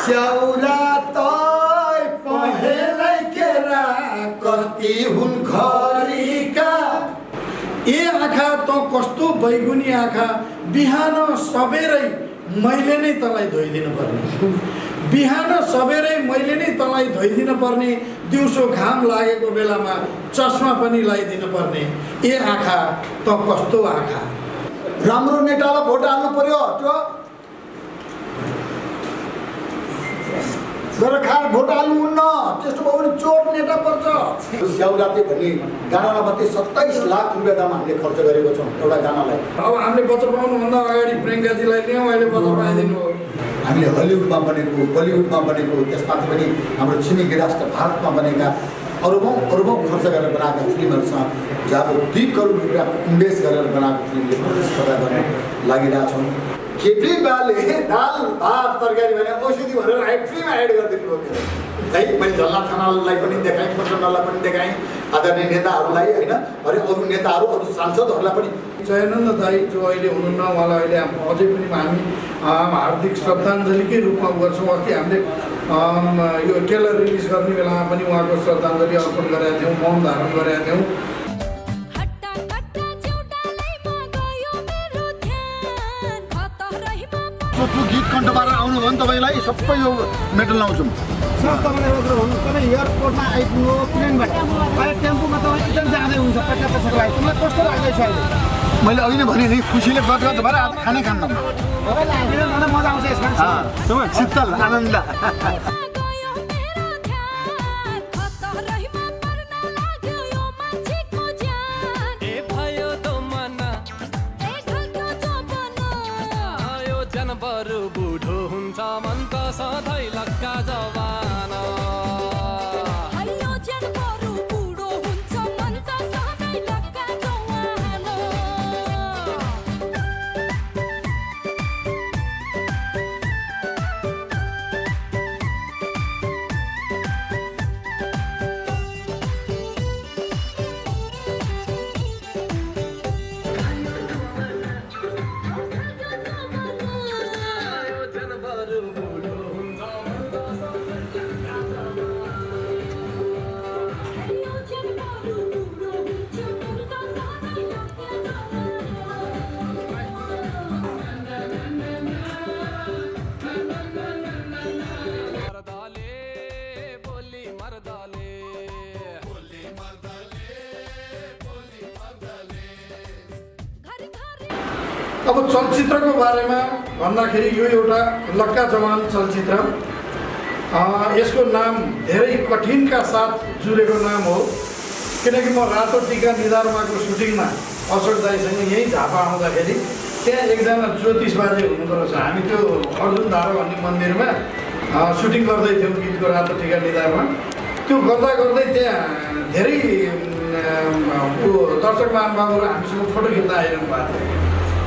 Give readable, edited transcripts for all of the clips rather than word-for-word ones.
स्याउरा तै पहेलै केरा कति हुन् खरीका। ए आँखा त कस्तो बैगुनी आँखा, बिहान सबेरै मैले नै तँलाई धोइदिनु पर्ने, बिहान सबेरै मैले नै तँलाई धोइदिनु पर्ने, दिउँसो घाम लागेको बेलामा चस्मा पनि लगाइदिनु पर्ने। ए आँखा त कस्तो आँखा। राम्रो नेतालाई भोट हाल्नु पर्यो, त्यो गोर्खार भोट हाल्नुहुन्न, त्यस्तो भयो भने चोर नेता पर्छ। स्याउराते भन्ने गानालाई मात्रै 27 लाख रुपियाँ दाम हामीले खर्च गरेको छौँ एउटा गानालाई। अब हामीले बचत पाउनुभन्दा अगाडि प्रियङ्काजीलाई ल्याउँ, अहिले बचत पाइदिनु हो। हामीले हलिउडमा बनेको, बलिउडमा बनेको, त्यसमाथि पनि हाम्रो छिमेकी राष्ट्र भारतमा बनेका अरबौँ खर्च गरेर बनाएका फिल्महरूसँग जब 2 करोड रुपियाँ इन्भेस्ट गरेर बनाएको फिल्मले प्रतिस्पर्धा गर्न लागिरहेछौँ। केपी बाले दाल भात तरकारी भने औषधि भनेर फ्रीमा एड गरिदिनु भयो। है मैले झल्ला थानालाई पनि देखाएँ, प्रचण्डलाई पनि देखाएँ, आदरणीय नेताहरूलाई होइन, अरे अरू नेताहरू अरू सांसदहरूलाई पनि। जयानन्द दाई जो अहिले हुनुहुन्न, उहाँलाई अहिले अझै पनि हामी हार्दिक श्रद्धाञ्जलीकै रूपमा गर्छौँ। अस्ति हामीले यो ट्रेलर रिलिज गर्ने बेलामा पनि उहाँको श्रद्धाञ्जली अर्पण गरेका थियौँ, मौन धारण गरेका थियौँ। गीत कण्ठ पारेर आउनु भयो भने तपाईँलाई सबै यो मेडल लाउँछौँ। सर तपाईँलाई एउटा भन्नु, तपाईँ एयरपोर्टमा आइपुग्नु प्लेनबाट, अहिले टेम्पोमा तपाईँ एकदम जाँदै हुन्छ पछाको लागि, तपाईँलाई कस्तो लाग्दैछ अहिले? मैले अघि नै भने नि खुसीले गदगद भएर आज खानै खान्न, तपाईँलाई मजा आउँछ यसमा शीतल आनन्द। बुढो हुन्छ मन त सधैँ लक्का जवान। बुढो हुन्छ मन त सधैँ लक्का जवान। अब चलचित्रको बारेमा भन्दाखेरि यो एउटा लक्का जवान चलचित्र। यसको नाम धेरै कठिनका साथ जुरेको नाम हो, किनकि म रातो टिका निधारमाको सुटिङमा अशोक दाईसँग यहीँ झापा आउँदाखेरि त्यहाँ एकजना ज्योतिष बाजे हुनुहुँदो रहेछ। हामी त्यो अर्जुन धारा भन्ने मन्दिरमा सुटिङ गर्दै थियौँ गीतको रातो टिका निधारमा। त्यो गर्दा गर्दै त्यहाँ धेरै दर्शक महानुभावहरू हामीसँग फोटो खिच्न आइरहनु भएको थियो।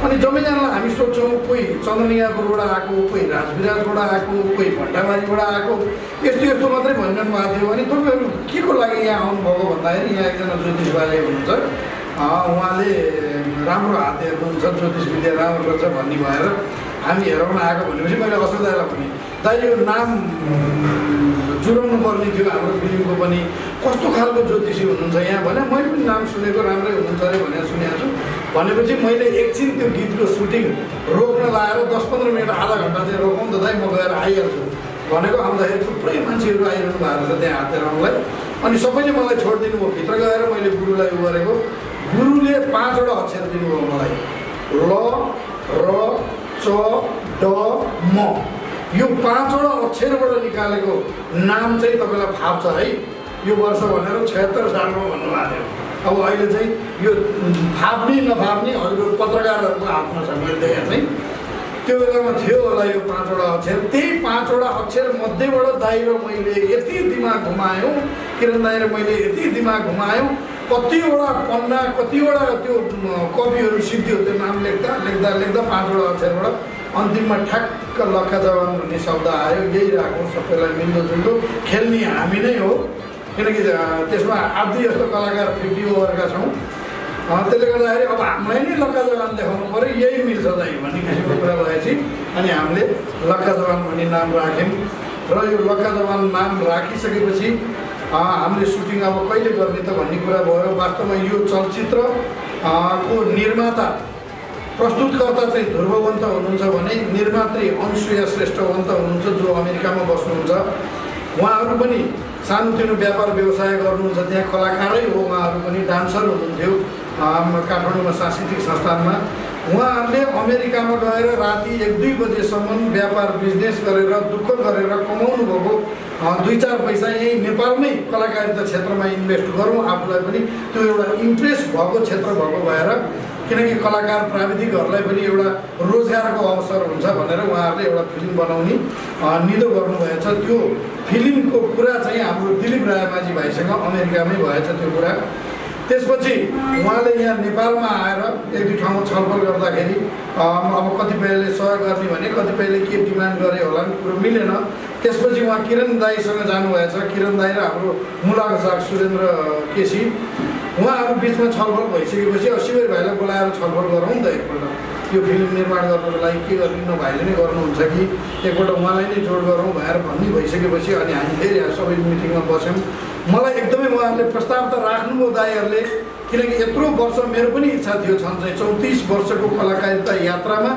अनि जम्मैजनालाई हामी सोध्छौँ, कोही चन्द्रनिगापुरबाट आएको, कोही राजविराजबाट आएको, कोही भट्टामारीबाट आएको, यस्तो यस्तो मात्रै भनिरहनु भएको थियो। अनि तपाईँहरू के को लागि यहाँ आउनुभएको भन्दाखेरि यहाँ एकजना ज्योतिष बाजे हुनुहुन्छ, उहाँले राम्रो हात हेर्नुहुन्छ, ज्योतिष विद्या राम्रो गर्छ भन्ने भएर हामी हेराउन आएको भनेपछि मैले अशोक दाईलाई भने, दाइ यो नाम जुराउनु पर्ने थियो हाम्रो फिल्मको पनि, कस्तो खालको ज्योतिषी हुनुहुन्छ यहाँ भने। मैले पनि नाम सुनेको, राम्रै हुनुहुन्छ अरे भनेर सुनेको छु। भनेपछि मैले एकछिन त्यो गीतको सुटिङ रोक्न लगाएर 10-15 मिनट आधा घन्टा चाहिँ रोकौँ त दाइ, म गएर आइहाल्छु भनेको। आउँदाखेरि थुप्रै मान्छेहरू आइरहनु भएको छ त्यहाँ हात हेराउनलाई। अनि सबैले मलाई छोडिदिनु भयो। भित्र गएर मैले गुरुलाई उ गरेको, गुरुले 5वटा अक्षर दिनुभयो मलाई, ल र च ड म। यो 5वटा अक्षरबाट निकालेको नाम चाहिँ तपाईँलाई फाप्छ है यो वर्ष भनेर 76 सालमा भन्नुभएको थियो। अब अहिले चाहिँ यो फाप्ने नफाप्ने हजुर पत्रकारहरूको हातमा छ। मैले देखेँ चाहिँ त्यो बेलामा थियो होला यो 5वटा अक्षर। त्यही 5वटा अक्षर मध्येबाट दाइ र मैले यति दिमाग घुमायौँ, किरण दाइ र मैले यति दिमाग घुमायौँ, कतिवटा पन्ना कतिवटा त्यो कविहरू सिद्धियो त्यो नाम लेख्दा लेख्दा लेख्दा 5वटा अक्षरबाट अन्तिममा ठ्याक्क लक्का जवान भन्ने शब्द आयो। यही राखौँ, सबैलाई मिल्दोजुल्दो खेल्ने हामी नै हो, किनकि त्यसमा आधी जस्तो कलाकार 50 ओभरका छौँ। त्यसले गर्दाखेरि अब हामीलाई नै लक्का जवान देखाउनु पऱ्यो, यही मिल्छ दाइ भन्ने किसिमको कुरा भएपछि अनि हामीले लक्का जवान भन्ने नाम राख्यौँ। र यो लक्का जवान नाम राखिसकेपछि हामीले सुटिङ अब कहिले गर्ने त भन्ने कुरा भयो। वास्तवमा यो चलचित्र को निर्माता प्रस्तुतकर्ता चाहिँ ध्रुववन्त हुनुहुन्छ भने निर्मात्री अनुसुया श्रेष्ठवन्त हुनुहुन्छ जो अमेरिकामा बस्नुहुन्छ। उहाँहरू पनि सानोतिनो व्यापार व्यवसाय गर्नुहुन्छ, त्यहाँ कलाकारै हो। उहाँहरू पनि डान्सर हुनुहुन्थ्यो काठमाडौँमा सांस्कृतिक संस्थानमा। उहाँहरूले अमेरिकामा गएर राति 1-2 बजेसम्म व्यापार बिजनेस गरेर दुःख गरेर कमाउनु भएको 2-4 पैसा यही नेपालमै कलाकारिता क्षेत्रमा इन्भेस्ट गरौँ, आफूलाई पनि त्यो एउटा इन्ट्रेस्ट भएको क्षेत्र भएको भएर, किनकि कलाकार प्राविधिकहरूलाई पनि एउटा रोजगारको अवसर हुन्छ भनेर उहाँहरूले एउटा फिल्म बनाउने निधो गर्नुभएछ। त्यो फिल्मको कुरा चाहिँ हाम्रो दिलीप रायमाझी भाइसँग अमेरिकामै भएछ त्यो कुरा। त्यसपछि उहाँले यहाँ नेपालमा आएर 1-2 ठाउँमा छलफल गर्दाखेरि अब कतिपयले सहयोग गर्ने भने कतिपयले के डिमान्ड गरे होला नि, कुरो मिलेन। त्यसपछि उहाँ किरण दाईसँग जानुभएछ। किरण दाई र हाम्रो मुलाको साग सुरेन्द्र केसी उहाँहरू बिचमा छलफल भइसकेपछि शिविर भाइलाई बोलाएर छलफल गरौँ नि त एकपल्ट, यो फिल्म निर्माण गर्नको लागि के गर्ने, भाइले नै गर्नुहुन्छ कि एकपल्ट उहाँलाई नै जोड गरौँ भनेर भन्ने भइसकेपछि अनि हामी फेरि यहाँ सबै मिटिङमा बस्यौँ। मलाई एकदमै उहाँहरूले प्रस्ताव त राख्नुभयो दाईहरूले, किनकि यत्रो वर्ष मेरो पनि इच्छा थियो। चाहिँ 34 वर्षको कलाकारिता यात्रामा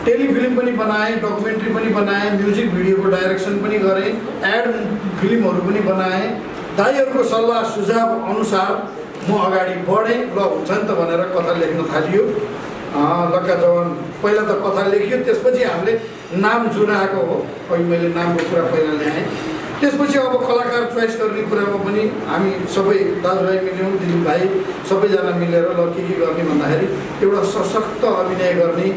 टेलिफिल्म पनि बनाएँ, डकुमेन्ट्री पनि बनाएँ, म्युजिक भिडियोको डाइरेक्सन पनि गरेँ, एड फिल्महरू पनि बनाएँ। दाईहरूको सल्लाह सुझाव अनुसार म अगाडि बढेँ। ल हुन्छ नि त भनेर कथा लेख्न थालियो। लक्का जवान पहिला त कथा लेख्यो, त्यसपछि हामीले नाम चुनाएको हो। अहिले मैले नामको कुरा पहिला ल्याएँ। त्यसपछि अब कलाकार चोइस गर्ने कुरामा पनि हामी सबै दाजुभाइ मिल्यौँ, दिलीप भाइ सबैजना मिलेर ल के गर्ने भन्दाखेरि एउटा सशक्त अभिनय गर्ने,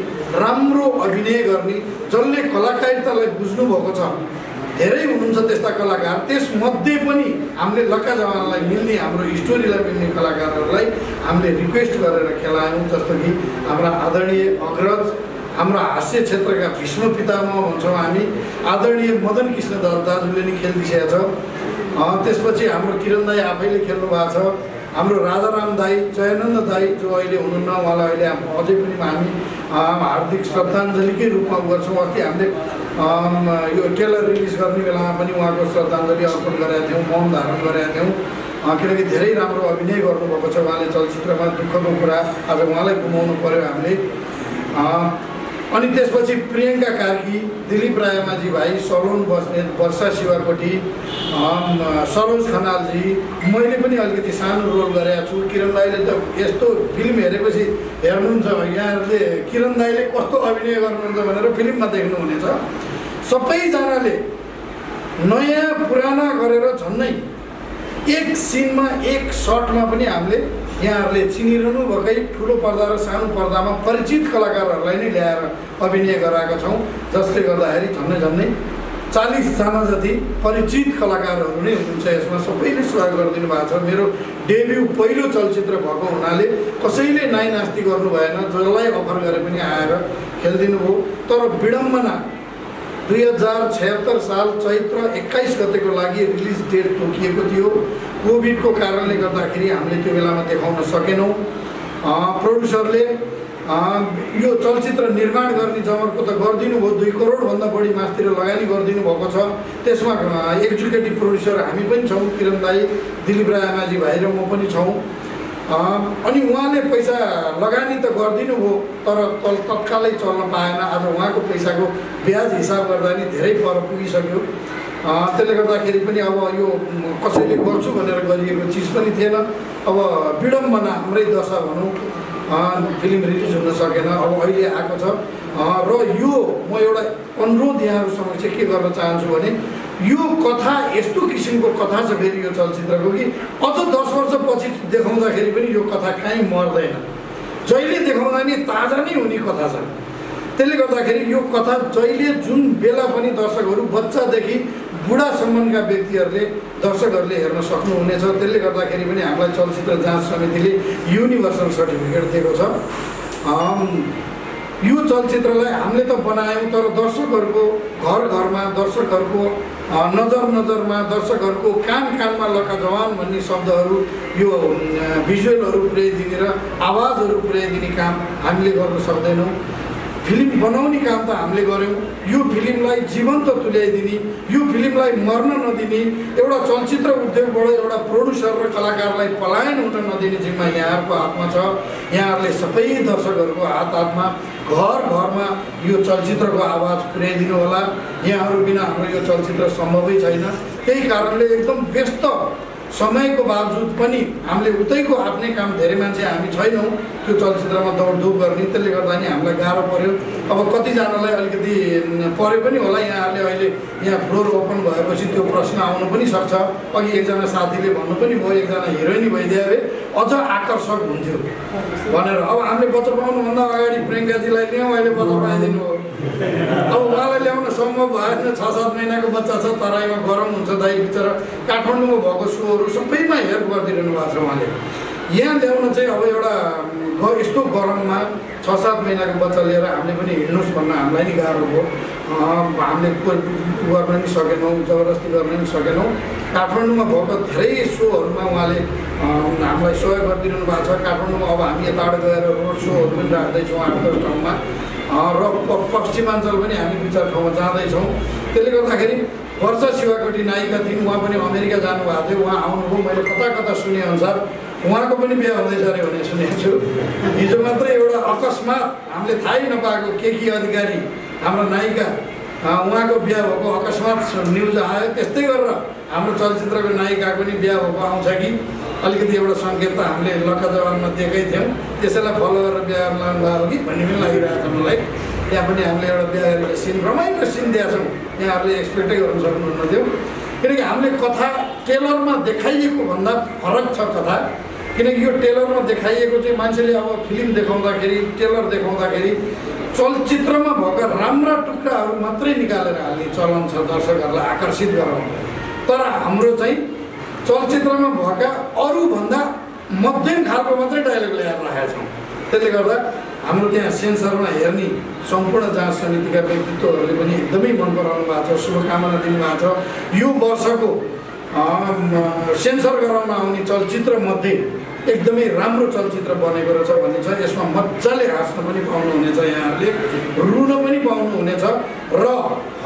राम्रो अभिनय गर्ने, जसले कलाकारितालाई बुझ्नुभएको छ। धेरै हुनुहुन्छ त्यस्ता कलाकार, त्यसमध्ये पनि हामीले लक्का जवानलाई मिल्ने, हाम्रो स्टोरीलाई मिल्ने कलाकारहरूलाई हामीले रिक्वेस्ट गरेर खेलायौँ। जस्तो कि हाम्रा आदरणीय अग्रज, हाम्रो हास्य क्षेत्रका भीष्म पितामह भन्छौँ हामी, आदरणीय मदन कृष्ण दाजुले नै खेलिदिइसकेको छ। त्यसपछि हाम्रो किरण दाई आफैले खेल्नु भएको छ। हाम्रो राजाराम दाई, जयानन्द दाई जो अहिले हुनुहुन्न, उहाँलाई अहिले अझै पनि हामी हार्दिक श्रद्धाञ्जलीकै रूपमा गर्छौँ। अस्ति हामीले यो ट्रेलर रिलिज गर्ने बेलामा पनि उहाँको श्रद्धाञ्जली अर्पण गरेका थियौँ, मौन धारण गरेका थियौँ, किनकि धेरै राम्रो अभिनय गर्नुभएको छ उहाँले चलचित्रमा। दुःखको कुरा आज उहाँलाई गुमाउनु पर्यो हामीले। अनि त्यसपछि प्रियङ्का कार्की, दिलीप रायमाझी भाइ, सलोन बस्नेत, वर्षा शिवाकोटी, सरोज खनालजी, मैले पनि अलिकति सानो रोल गरेको छु। किरण दाईले त यस्तो फिल्म हेरेपछि हेर्नुहुन्छ, यहाँहरूले किरण दाईले कस्तो अभिनय गर्नुहुन्छ भनेर फिल्ममा देख्नुहुनेछ। सबैजनाले नयाँ पुराना गरेर झन्नै एक सिनमा एक सटमा पनि हामीले यहाँहरूले चिनिरहनु भएकै ठुलो पर्दा र सानो पर्दामा परिचित कलाकारहरूलाई नै ल्याएर अभिनय गराएका छौँ, जसले गर्दाखेरि झन्नै 40 जना जति परिचित कलाकारहरू नै हुनुहुन्छ यसमा। सबैले स्वागत गरिदिनु भएको छ। मेरो डेब्यू पहिलो चलचित्र भएको हुनाले कसैले नाइ नास्ति गर्नु भएन, जसलाई अफर गरे पनि आएर खेलिदिनु भयो। तर विडम्बना 2076 साल चैत्र 21 गतेको लागि रिलिज डेट तोकिएको थियो। कोभिडको कारणले गर्दाखेरि हामीले त्यो बेलामा देखाउन सकेनौँ। प्रोड्युसरले यो चलचित्र निर्माण गर्ने जमर्को त गरिदिनु भयो, 2 करोडभन्दा बढी मासतिर लगानी गरिदिनु भएको छ। त्यसमा एक्जिक्युटिभ प्रोड्युसर हामी पनि छौँ, किरण दाई, दिलीप रायमाझी भाइ र म पनि छौँ। अनि उहाँले पैसा लगानी त गरिदिनु भयो, तर तत्कालै चल्न पाएन। आज उहाँको पैसाको ब्याज हिसाब गर्दा नि धेरै पर पुगिसक्यो। त्यसले गर्दाखेरि पनि अब यो कसैले गर्छु भनेर गरिएको चिज पनि थिएन। अब विडम्बना हाम्रै दशा भनौँ, फिल्म रिलिज हुन सकेन। अब अहिले आएको छ र यो म एउटा अनुरोध यहाँहरू समक्ष के गर्न चाहन्छु भने यो कथा यस्तो किसिमको कथा छ फेरि यो चलचित्रको कि अझ 10 वर्षपछि देखाउँदाखेरि पनि यो कथा कहीँ मर्दैन। जहिले देखाउँदा नि ताजा नै हुने कथा छ। त्यसले गर्दाखेरि यो कथा जहिले जुन बेला पनि दर्शकहरू बच्चादेखि बुढासम्मका व्यक्तिहरूले दर्शकहरूले हेर्न सक्नुहुनेछ। त्यसले गर्दाखेरि पनि हामीलाई चलचित्र जाँच समितिले युनिभर्सल सर्टिफिकेट दिएको छ। यो चलचित्रलाई हामीले त बनायौँ, तर दर्शकहरूको घर घरमा, दर्शकहरूको नजरमा, दर्शकहरूको कानमा लक्का जवान भन्ने शब्दहरू, यो भिजुअलहरू पुर्याइदिने र आवाजहरू पुर्याइदिने काम हामीले गर्न सक्दैनौँ। फिल्म बनाउने काम त हामीले गऱ्यौँ। यो फिल्मलाई जीवन्त तुल्याइदिने, यो फिल्मलाई मर्न नदिने, एउटा चलचित्र उद्योगबाट एउटा प्रोड्युसर र कलाकारलाई पलायन हुन नदिने जिम्मा यहाँहरूको हातमा छ। यहाँहरूले सबै दर्शकहरूको हातमा घर घरमा यो चलचित्रको आवाज पुर्याइदिनु होला। यहाँहरू बिना हाम्रो यो चलचित्र सम्भवै छैन। त्यही कारणले एकदम व्यस्त समयको बावजुद पनि हामीले उतैको आफ्नै काम धेरै मान्छे हामी छैनौँ त्यो चलचित्रमा दौडधुप गर्ने। त्यसले गर्दा नि हामीलाई गाह्रो पऱ्यो। अब कतिजनालाई अलिकति पऱ्यो पनि होला। यहाँहरूले अहिले यहाँ फ्लोर ओपन भएपछि त्यो प्रश्न आउनु पनि सक्छ। अघि एकजना साथीले भन्नु पनि भयो, एकजना हिरोइनी भइदिए भए अझ आकर्षक हुन्थ्यो भनेर। अब हामीले बच्चा पाउनुभन्दा अगाडि प्रियङ्काजीलाई ल्याउँ, अहिले बच्चा पाइदिनु हो। अब उहाँलाई ल्याउन सम्भव भएन। 6-7 महिनाको बच्चा छ, तराईमा गरम हुन्छ दाइ बिचरा। काठमाडौँमा भएको सोहरू सबैमा हेल्प गरिदिनु भएको छ उहाँले। यहाँ ल्याउन चाहिँ अब एउटा यस्तो गरममा 6-7 महिनाको बच्चा लिएर हामीले पनि हिँड्नुहोस् भन्न हामीलाई नि गाह्रो भयो। हामीले गर्न नि सकेनौँ, जबरजस्ती गर्न नि सकेनौँ। काठमाडौँमा भएको धेरै सोहरूमा उहाँले हामीलाई सहयोग गरिदिनु भएको छ। काठमाडौँमा अब हामी यताबाट गएर रोड सोहरू पनि राख्दैछौँ 8-10 ठाउँमा र पश्चिमाञ्चल पनि हामी 2-4 ठाउँमा जाँदैछौँ। त्यसले गर्दाखेरि वर्षा शिवाकोटी नायिका थिइन्, उहाँ पनि अमेरिका जानुभएको थियो। उहाँ आउनुभयो, मैले कता कता सुनेअनुसार उहाँको पनि बिहा हुँदैछ अरे भने सुनेको छु। हिजो मात्रै एउटा अकस्मात हामीले थाहै नपाएको के अधिकारी हाम्रो नायिका उहाँको बिहा भएको अकस्मात न्युज आयो। त्यस्तै गरेर हाम्रो चलचित्रको नायिकाको पनि बिहा भएको आउँछ कि अलिकति एउटा सङ्केत त हामीले लक्का जवानमा दिएकै थियौँ। त्यसैलाई फलो गरेर बिहा गर्न लानुभयो कि भन्ने पनि लागिरहेको छ मलाई। त्यहाँ पनि हामीले एउटा बिहा गरेको सिन, रमाइलो सिन दिएका छौँ। यहाँहरूले एक्सपेक्टै गर्नु सक्नुहुन्न थियो। किनकि हामीले कथा ट्रेलरमा देखाइएको भन्दा फरक छ कथा। किनकि यो ट्रेलरमा देखाइएको चाहिँ मान्छेले अब फिल्म देखाउँदाखेरि, ट्रेलर देखाउँदाखेरि चलचित्रमा भएका राम्रा टुक्राहरू मात्रै निकालेर हाल्ने चलन छ, दर्शकहरूलाई आकर्षित गराउन। तर हाम्रो चाहिँ चलचित्रमा भएका अरूभन्दा मध्यम खालको मात्रै डायलग ल्याएर राखेका छौँ। त्यसले गर्दा हाम्रो त्यहाँ सेन्सरमा हेर्ने सम्पूर्ण जाँच समितिका व्यक्तित्वहरूले पनि एकदमै मन पराउनु भएको छ, शुभकामना दिनुभएको छ। यो वर्षको सेन्सर गराउन आउने चलचित्रमध्ये एकदमै राम्रो चलचित्र बनेको रहेछ भन्ने छ। यसमा मजाले हाँस्न पनि पाउनुहुनेछ, यहाँहरूले रुन पनि पाउनुहुनेछ र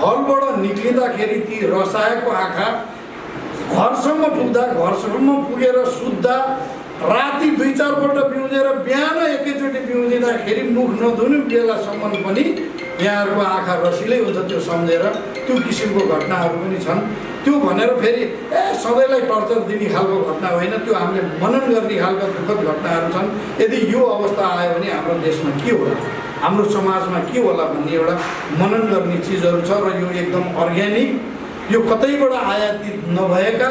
हलबाट निक्लिँदाखेरि ती रसाएको आँखा घरसम्म पुग्दा, घरसम्म पुगेर सुत्दा, राति 2-4 पल्ट पिउँदेर बिहान एकैचोटि पिउँदिँदाखेरि मुख नधुने बेलासम्म पनि यहाँहरूको आँखा रसिलै हुन्छ। त्यो सम्झेर त्यो किसिमको घटनाहरू पनि छन्। त्यो भनेर फेरि सधैँलाई टर्चर दिने खालको घटना होइन, त्यो हामीले मनन गर्ने खालका दुःखद घटनाहरू छन्। यदि यो अवस्था आयो भने हाम्रो देशमा के होला, हाम्रो समाजमा के होला भन्ने एउटा मनन गर्ने चिजहरू छ। र यो एकदम अर्ग्यानिक, यो कतैबाट आयातित नभएका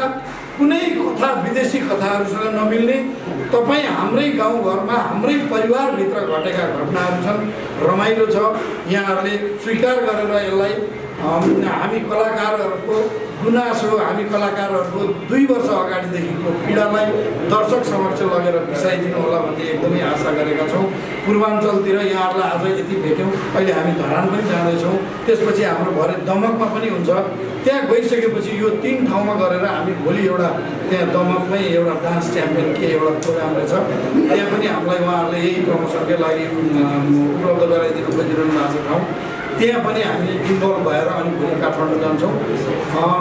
कुनै कथा, विदेशी कथाहरूसँग नमिल्ने, तपाईँ हाम्रै गाउँघरमा हाम्रै परिवारभित्र घटेका घटनाहरू छन्। रमाइलो छ। यहाँहरूले स्वीकार गरेर यसलाई हामी कलाकारहरूको गुनासो, हामी कलाकारहरूको 2 वर्ष अगाडिदेखिको पीडालाई दर्शक समक्ष लगेर बिसाइदिनु होला भन्ने एकदमै आशा गरेका छौँ। पूर्वाञ्चलतिर यहाँहरूलाई आज यति भेट्यौँ, अहिले हामी धरान पनि जाँदैछौँ। त्यसपछि हाम्रो भरे दमकमा पनि हुन्छ। त्यहाँ गइसकेपछि यो 3 ठाउँमा गरेर हामी भोलि एउटा त्यहाँ दमकमै एउटा डान्स च्याम्पियन के एउटा प्रोग्राम रहेछ, त्यहाँ पनि हामीलाई उहाँहरूले यही प्रमोसनकै लागि उपलब्ध गराइदिनु खोजिरहनु भएको छ ठाउँ। त्यहाँ पनि हामी इन्भल्भ भएर अनि भोलि काठमाडौँ जान्छौँ।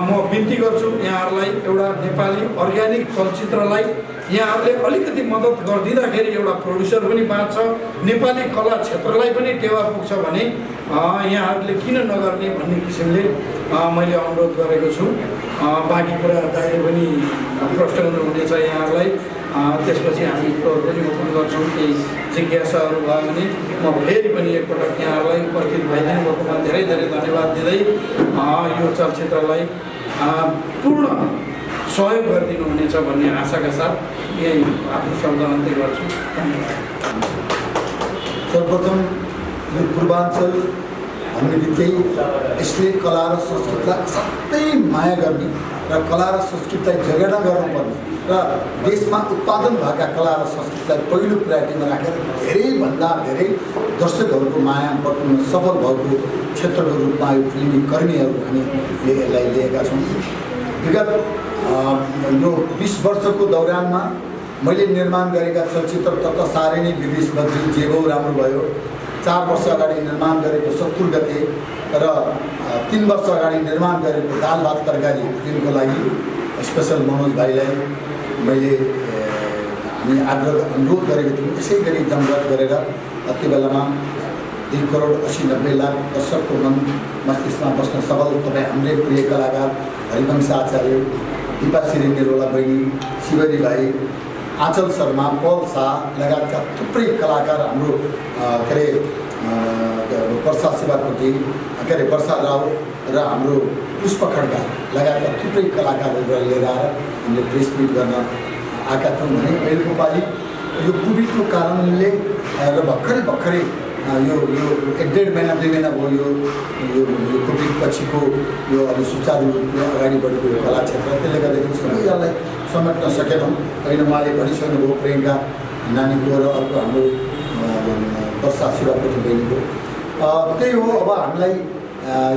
म बिन्ती गर्छु यहाँहरूलाई, एउटा नेपाली अर्ग्यानिक चलचित्रलाई यहाँहरूले अलिकति मद्दत गरिदिँदाखेरि एउटा प्रोड्युसर पनि बाँच्छ, नेपाली कला क्षेत्रलाई पनि टेवा पुग्छ भने यहाँहरूले किन नगर्ने भन्ने किसिमले मैले अनुरोध गरेको छु। बाँकी कुरा दाइले पनि प्रश्न गर्नुहुनेछ यहाँहरूलाई। त्यसपछि हामी फ्लोर पनि ओपन गर्छौँ। केही जिज्ञासाहरू भयो भने म फेरि पनि एकपटक यहाँहरूलाई उपस्थित भइदिनु भएकोमा धेरै धेरै धन्यवाद दिँदै यो चलचित्रलाई पूर्ण सहयोग गरिदिनुहुनेछ भन्ने आशाका साथ यही आफ्नो शब्द अन्त्य गर्छु। सर्वप्रथम यो पूर्वाञ्चल भन्ने बित्तिकै यसले कला र संस्कृतिलाई असाध्यै माया गर्ने र कला र संस्कृतिलाई जगेर्ना गर्नुपर्ने र देशमा उत्पादन भएका कला र संस्कृतिलाई पहिलो प्रायोरिटीमा राखेर धेरैभन्दा धेरै दर्शकहरूको माया बटुल्न सफल भएको क्षेत्रको रूपमा यो फिल्मी कर्मीहरू हामीले यसलाई लिएका छौँ। विगत यो 20 वर्षको दौरानमा मैले निर्माण गरेका चलचित्र तत्त साह्रै नै विदेश बद्री जेबौ राम्रो भयो, 4 वर्ष अगाडि निर्माण गरेको 70 गते र 3 वर्ष अगाडि निर्माण गरेको दाल भात तरकारी फिल्मको लागि स्पेसल मनोज भाइलाई मैले हामी अनुरोध गरेको थियौँ। यसै गरी जमघट गरेर त्यो बेलामा 2,80,90,00,000 दर्शकको मन मस्तिष्कमा बस्न सबल तपाईँ हाम्रै प्रिय कलाकार हरिवंश आचार्य, दिपा छिरिङ निरोला बहिनी, शिवरी भाइ, आँचल शर्मा, पल शाह लगायतका थुप्रै कलाकार हाम्रो वर्षा शिवाकोटी वर्षा राव र हाम्रो पुष्प खड्का लगायतका थुप्रै कलाकारहरू लिएर आएर हामीले प्रेस मिट गर्न आएका थियौँ भने अहिलेको पालि यो कोभिडको कारणले र भर्खरै यो 1.5 महिना 2 महिना भयो यो कोभिड पछिको यो अलि सुचारू रूपले अगाडि बढेको यो कला क्षेत्र, त्यसले गर्दाखेरि सबैजनालाई समेट्न सकेनौँ। अहिले उहाँले भनिसक्नुभयो प्रियङ्का नानीको र अर्को हाम्रो वर्षा शिवाकोटी बहिनीको। त्यही हो, अब हामीलाई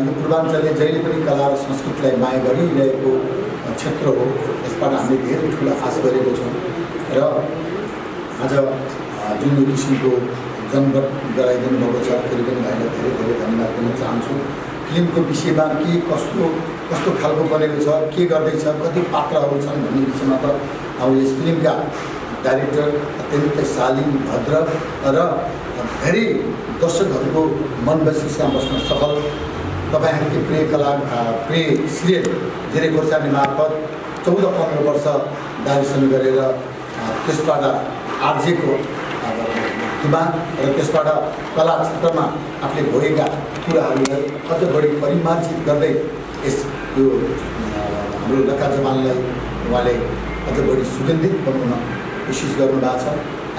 यो पूर्वाञ्चलले जहिले पनि कला र संस्कृतिलाई माया गरिरहेको क्षेत्र हो। यसबाट हामीले धेरै ठुलो आश गरेको छौँ र आज जुन यो किसिमको जमघट गराइदिनु भएको छ फेरि पनि भाइलाई धेरै धेरै धन्यवाद दिन चाहन्छु। फिल्मको विषयमा के कस्तो खालको बनेको छ, के गर्दैछ, कति पात्रहरू छन् भन्ने विषयमा त अब यस फिल्मका डाइरेक्टर अत्यन्तै शालीन, भद्र र धेरै दर्शकहरूको मन मस्तिष्कमा बस्न सफल तपाईँहरूकै प्रिय सिरियल धेरै खोर्सानी मार्फत 14-15 वर्ष डाइरेक्सन गरेर त्यसबाट आर्जेको दिमाग र त्यसबाट कला क्षेत्रमा आफूले भोगेका कुराहरूलाई अझ बढी परिमार्जित गर्दै यो हाम्रो लक्का जमानलाई उहाँले अझ बढी सुगन्धित बनाउन कोसिस गर्नुभएको छ।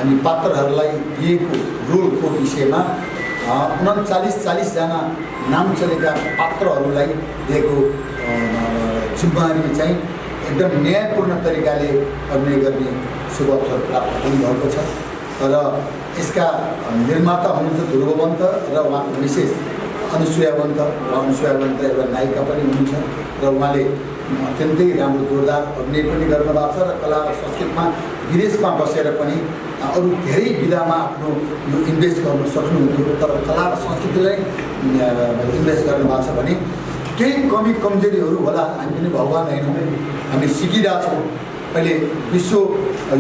अनि पात्रहरूलाई दिएको रोलको विषयमा 39-40जना नाम चलेका पात्रहरूलाई दिएको जिम्मेवारी चाहिँ एकदम न्यायपूर्ण तरिकाले अभिनय गर्ने शुभ अवसर प्राप्त हुनुभएको छ। र यसका निर्माता हुनुहुन्छ ध्रुववन्त र उहाँको मिसेस अनुसुयावन्त एउटा नायिका पनि हुनुहुन्छ र उहाँले अत्यन्तै राम्रो जोरदार अभिनय पनि गर्नुभएको छ र कला र संस्कृतिमा विदेशमा बसेर पनि अरू धेरै विधामा आफ्नो यो इन्भेस्ट गर्न सक्नुहुन्थ्यो। तर कला र संस्कृतिलाई इन्भेस्ट गर्नुभएको छ भने केही कमी कमजोरीहरू होला, हामी पनि भगवान होइनौँ, हामी सिकिरहेछौँ। अहिले विश्व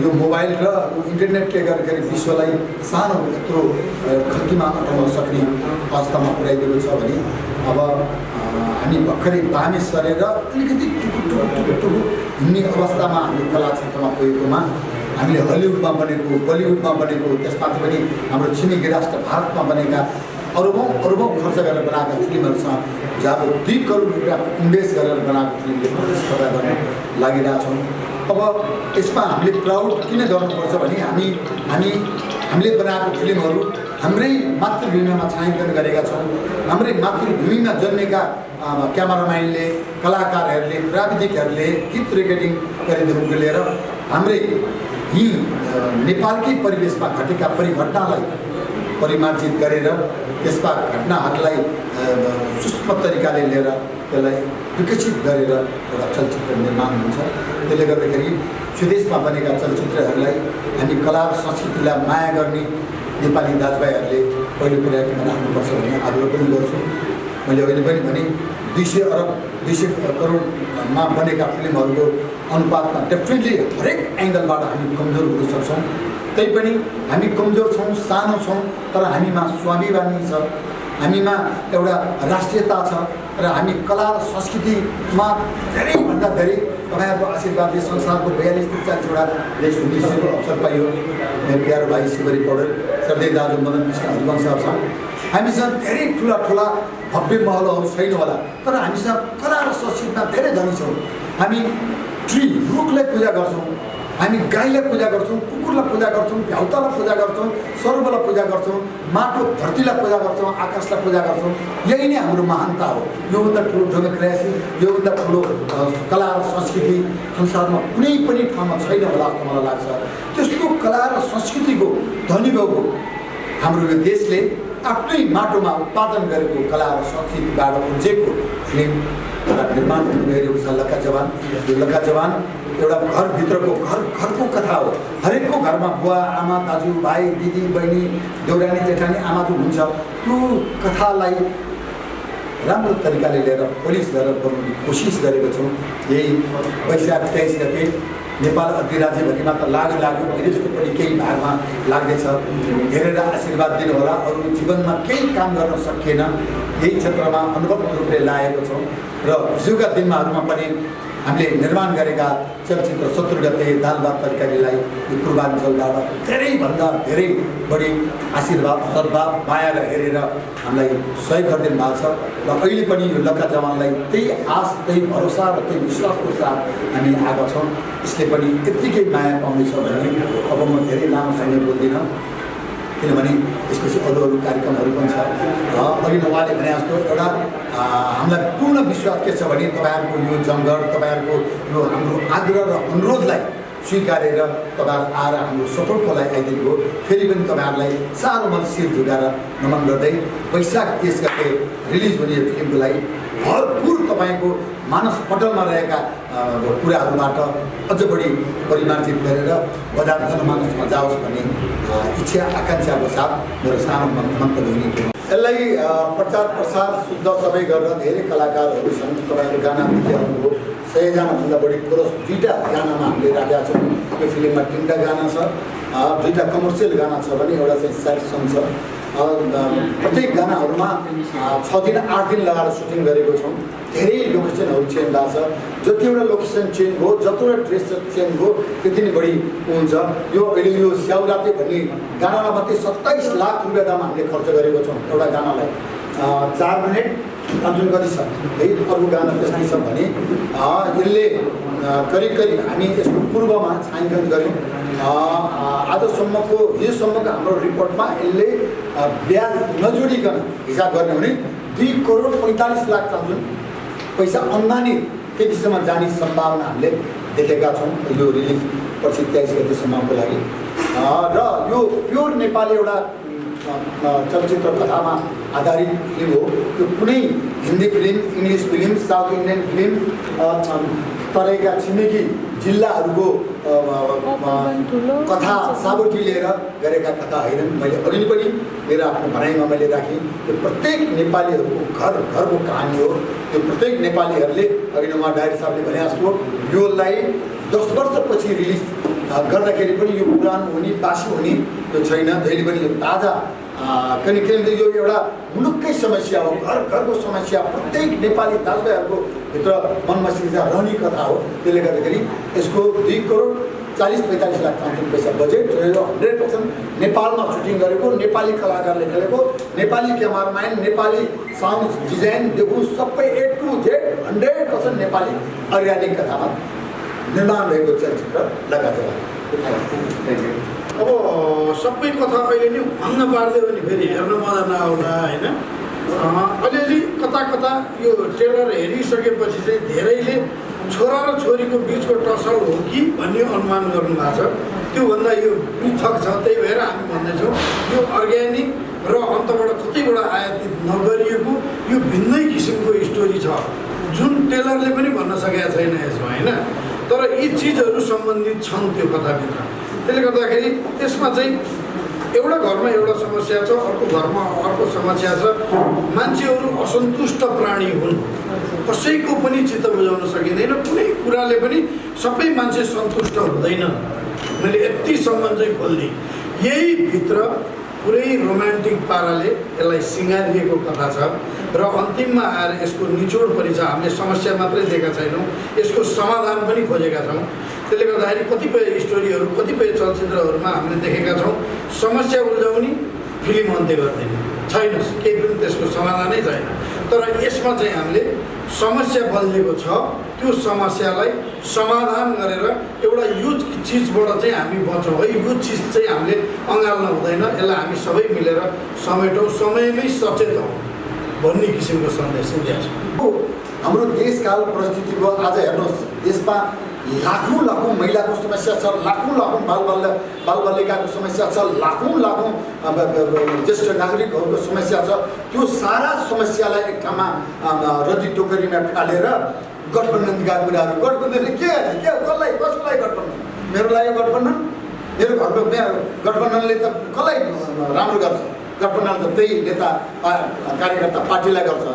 यो मोबाइल र इन्टरनेटले गर्दाखेरि विश्वलाई सानो यत्रो खल्तीमा अटाउन सक्ने अवस्थामा पुर्याइदिएको छ भने अब हामी भर्खरै बामे सरेर अलिकति टुकु हिँड्ने अवस्थामा हामी कला क्षेत्रमा पुगेकोमा हामीले हलिउडमा बनेको, बलिउडमा बनेको, त्यसमाथि पनि हाम्रो छिमेकी राष्ट्र भारतमा बनेका अरबौँ खर्च गरेर बनाएका फिल्महरूसँग जब 2 करोड रुपियाँ इन्भेस्ट गरेर बनाएको फिल्मले प्रतिस्पर्धा गर्न लागिरहेछौँ। अब यसमा हामीले प्राउड किन गर्नुपर्छ भने हामीले बनाएको फिल्महरू हाम्रै मातृभूमिमा छायाङ्कन गरेका छौँ। हाम्रै मातृभूमिमा जन्मेका क्यामेराम्यानले, कलाकारहरूले, प्राविधिकहरूले गीत रेकर्डिङ गरेदेखिको लिएर हाम्रै यी नेपालकै परिवेशमा घटेका परिघटनालाई परिमार्जित गरेर त्यसका घटनाहरूलाई सूक्ष्म तरिकाले लिएर त्यसलाई विकसित गरेर एउटा चलचित्र निर्माण हुन्छ। त्यसले गर्दाखेरि स्वदेशमा बनेका चलचित्रहरूलाई हामी कला र संस्कृतिलाई माया गर्ने नेपाली दाजुभाइहरूले पहिलो प्रायोरिटीमा राख्नुपर्छ भन्ने आग्रह पनि गर्छु। मैले अहिले पनि भने 200 करोडमा बनेका फिल्महरूको अनुपातमा डेफिनेटली हरेक एङ्गलबाट हामी कमजोर हुन सक्छौँ। तैपनि हामी कमजोर छौँ, सानो छौँ, तर हामीमा स्वाभिमानी छ, हामीमा एउटा राष्ट्रियता छ र हामी कला र संस्कृतिमा धेरैभन्दा धेरै तपाईँहरूको आशीर्वादले संसारको 42-43वटा देश घुमिसकेको अवसर पाइयो। मेरो प्यारो भाइ शिवरी पौडेल, श्रद्धेय दाजु मदन कृष्ण हरिवंशहरूसँग हामीसँग धेरै ठुला भव्य महलहरू छैन होला, तर हामीसँग कला र संस्कृतिमा धेरै धनी छौँ। हामी रुखलाई पूजा गर्छौँ, हामी गाईलाई पूजा गर्छौँ, कुकुरलाई पूजा गर्छौँ, भ्याउतालाई पूजा गर्छौँ, सर्वलाई पूजा गर्छौँ, माटो धरतीलाई पूजा गर्छौँ, आकाशलाई पूजा गर्छौँ। यही नै हाम्रो महानता हो। योभन्दा ठुलो डेमोक्रेसी, योभन्दा ठुलो कला र संस्कृति संसारमा कुनै पनि ठाउँमा छैन होला जस्तो मलाई लाग्छ। त्यस्तो कला र संस्कृतिको धनी भएको हाम्रो यो देशले आफ्नै माटोमा उत्पादन गरेको कला र संस्कृतिबाट उब्जेको फिल्म एउटा निर्माण हुन गइरहेको छ लक्का जवान। यो लक्का जवान एउटा घरभित्रको घरको कथा हो। हरेकको घरमा बुवा आमा दाजु भाइ दिदी बहिनी देउरानी जेठानी आमा जो हुन्छ त्यो कथालाई राम्रो तरिकाले लिएर पोलिस गरेर बनाउने कोसिस गरेको छौँ। यही वैशाख 23 गते नेपाल अधिराज्यभरिमा त लाग्यो विदेशको पनि केही भागमा लाग्दैछ। हेरेर आशीर्वाद दिनु होला। अरू जीवनमा केही काम गर्न सकिएन, यही क्षेत्रमा अनुभव रूपले लागेको छौँ र हिजोका दिनहरूमा पनि हामीले निर्माण गरेका चलचित्र 17 गते दाल भात तरकारीलाई यो पूर्वाञ्चलबाट धेरैभन्दा धेरै बढी आशीर्वाद सद्भाव माया हेरेर हामीलाई सहयोग गरिदिनु भएको छ र अहिले पनि यो लक्का जवानलाई त्यही आश त्यही भरोसा र त्यही विश्वासको साथ हामी आएका छौँ। यसले पनि यत्तिकै माया पाउँदैछ भने अब म धेरै लामो समय बोल्दिनँ, किनभने यसपछि अरू कार्यक्रमहरू पनि छ। अघि उहाँले भने जस्तो एउटा हामीलाई पूर्ण विश्वास के छ भने तपाईँहरूको यो जमघट तपाईँहरूको यो हाम्रो आग्रह र अनुरोधलाई स्वीकारेर तपाईँहरू आएर हाम्रो सपोर्टको लागि आइदिनु भयो। फेरि पनि तपाईँहरूलाई सानो मन शिर झुकाएर नमन गर्दै वैशाख 23 गते रिलिज हुने यो फिल्मको लागि भरपुर तपाईँको मानस पटलमा रहेका कुराहरूबाट अझ बढी परिमार्जित गरेर बजार जनमानसमा जाओस् भन्ने इच्छा आकाङ्क्षाको साथ मेरो सानो मन्तव्य हुने थियो। यसलाई प्रचार प्रसार शुद्ध सबै गरेर धेरै कलाकारहरू छन्। तपाईँहरू गाना देखिहाल्नुभयो, 100जनाभन्दा बढी कोरस 2टा गानामा हामीले राखेका छौँ। यो फिल्ममा 3टा गाना छ, 2टा कमर्सियल गाना छ भने एउटा चाहिँ स्याड सङ छ। प्रत्येक गानाहरूमा 6 दिन 8 दिन लगाएर सुटिङ गरेको छौँ। धेरै लोकेसनहरू चेन्ज भएको छ। जतिवटा लोकेसन चेन्ज भयो, जतिवटा ड्रेस चेन्ज भयो, त्यति नै बढी हुन्छ। यो अहिले यो स्याउराते भन्ने गानामा मात्रै 27 लाख रुपियाँ दाम हामीले खर्च गरेको छौँ। एउटा गानालाई 4 मिनट कन्ट्रोल कति छ है, अरू गाना त्यस्तै छ भने यसले करिब हामी यसको पूर्वमा छानबिन गऱ्यौँ। आजसम्मको हिजोसम्मको हाम्रो रिपोर्टमा यसले ब्याज नजोडिकन हिसाब गर्ने भने 2 करोड 45 लाख चाहन्छौँ पैसा आम्दानी त्यतिसम्म जाने सम्भावना हामीले देखेका छौँ यो रिलिज पछि 23 गतेसम्मको लागि। र यो प्योर नेपाली एउटा चलचित्र कथामा आधारित फिल्म हो। यो कुनै Hindi film, English film, south Indian film, तराईका छिमेकी जिल्लाहरूको कथा साबुटी लिएर गरेका कथा होइनन्। मैले अघि पनि मेरो आफ्नो भनाइमा मैले राखेँ, यो प्रत्येक नेपालीहरूको घरको कहानी हो। यो प्रत्येक नेपालीहरूले अघि उहाँ डायरेक्टर साहबले भने जस्तो योलाई 10 वर्षपछि रिलिज गर्दाखेरि पनि यो पुरानो हुने बासी हुने यो छैन। जहिले पनि यो ताजा किनकि यो एउटा मुलुककै समस्या हो, घरको समस्या, प्रत्येक नेपाली दाजुभाइहरूको भित्र मनमस्तिष्क रहने कथा हो। त्यसले गर्दाखेरि यसको 2 करोड 40-45 लाख चाहन्छौँ पैसा बजेट र यो 100% नेपालमा सुटिङ गरेको, नेपाली कलाकारले खेलेको, नेपाली क्यामराम्यान, नेपाली साउन्ड डिजाइनदेखि सबै A to Z 100% Nepali organic कथामा निर्माण भएको चलचित्र लक्का जवान। अब सबै कथा अहिले नै भन्न पार्दै भने फेरि हेर्न मजा नआउला होइन। अलिअलि कता यो ट्रेलर हेरिसकेपछि चाहिँ धेरैले छोरा र छोरीको बिचको टसल हो कि भन्ने अनुमान गर्नु भएको छ। त्योभन्दा यो पृथक छ। त्यही भएर हामी भन्दैछौँ यो अर्ग्यानिक र अन्तबाट कतैबाट आयातित नगरिएको यो भिन्नै किसिमको स्टोरी छ जुन टेलरले पनि भन्न सकेका छैन यसमा होइन। तर यी चिजहरू सम्बन्धित छन् त्यो कथाभित्र। त्यसले गर्दाखेरि त्यसमा चाहिँ एउटा घरमा एउटा समस्या छ, अर्को घरमा अर्को समस्या छ। मान्छेहरू असन्तुष्ट प्राणी हुन्, कसैको पनि चित्त बुझाउन सकिँदैन। कुनै कुराले पनि सबै मान्छे सन्तुष्ट हुँदैन। मैले यतिसम्म चाहिँ खोल्दिएँ। यही भित्र पुरै रोमान्टिक पाराले यसलाई सिँगारिएको कथा छ र अन्तिममा आएर यसको निचोड पनि छ। हामीले समस्या मात्रै दिएका छैनौँ, यसको समाधान पनि खोजेका छौँ। त्यसले गर्दाखेरि कतिपय स्टोरीहरू, कतिपय चलचित्रहरूमा हामीले देखेका छौँ समस्या उल्झाउने फिल्म अन्त्य गरिदिने छैन, केही पनि त्यसको समाधानै छैन। तर यसमा चाहिँ हामीले समस्या बल्झेको छ, त्यो समस्यालाई समाधान गरेर एउटा यो चिजबाट चाहिँ हामी बचौँ है, यो चिज चाहिँ हामीले अँगाल्न हुँदैन, यसलाई हामी सबै मिलेर समेटौँ, समयमै सचेत हौँ भन्ने किसिमको सन्देश दिएको छ। हाम्रो देशकाल परिस्थितिको आज हेर्नुहोस्, देशमा लाखौँ महिलाको समस्या छ, लाखौँ बालबालिकाको समस्या छ, लाखौँ ज्येष्ठ नागरिकहरूको समस्या छ। त्यो सारा समस्यालाई एक ठाउँमा रदी टोकरीमा फालेर गठबन्धनका कुराहरू, गठबन्धनले कसलाई गठबन्धन, मेरो लागि गठबन्धन, मेरो घरको गठबन्धनले त कसलाई राम्रो गर्छ, गठबन्धन त त्यही नेता कार्यकर्ता पार्टीलाई गर्छ।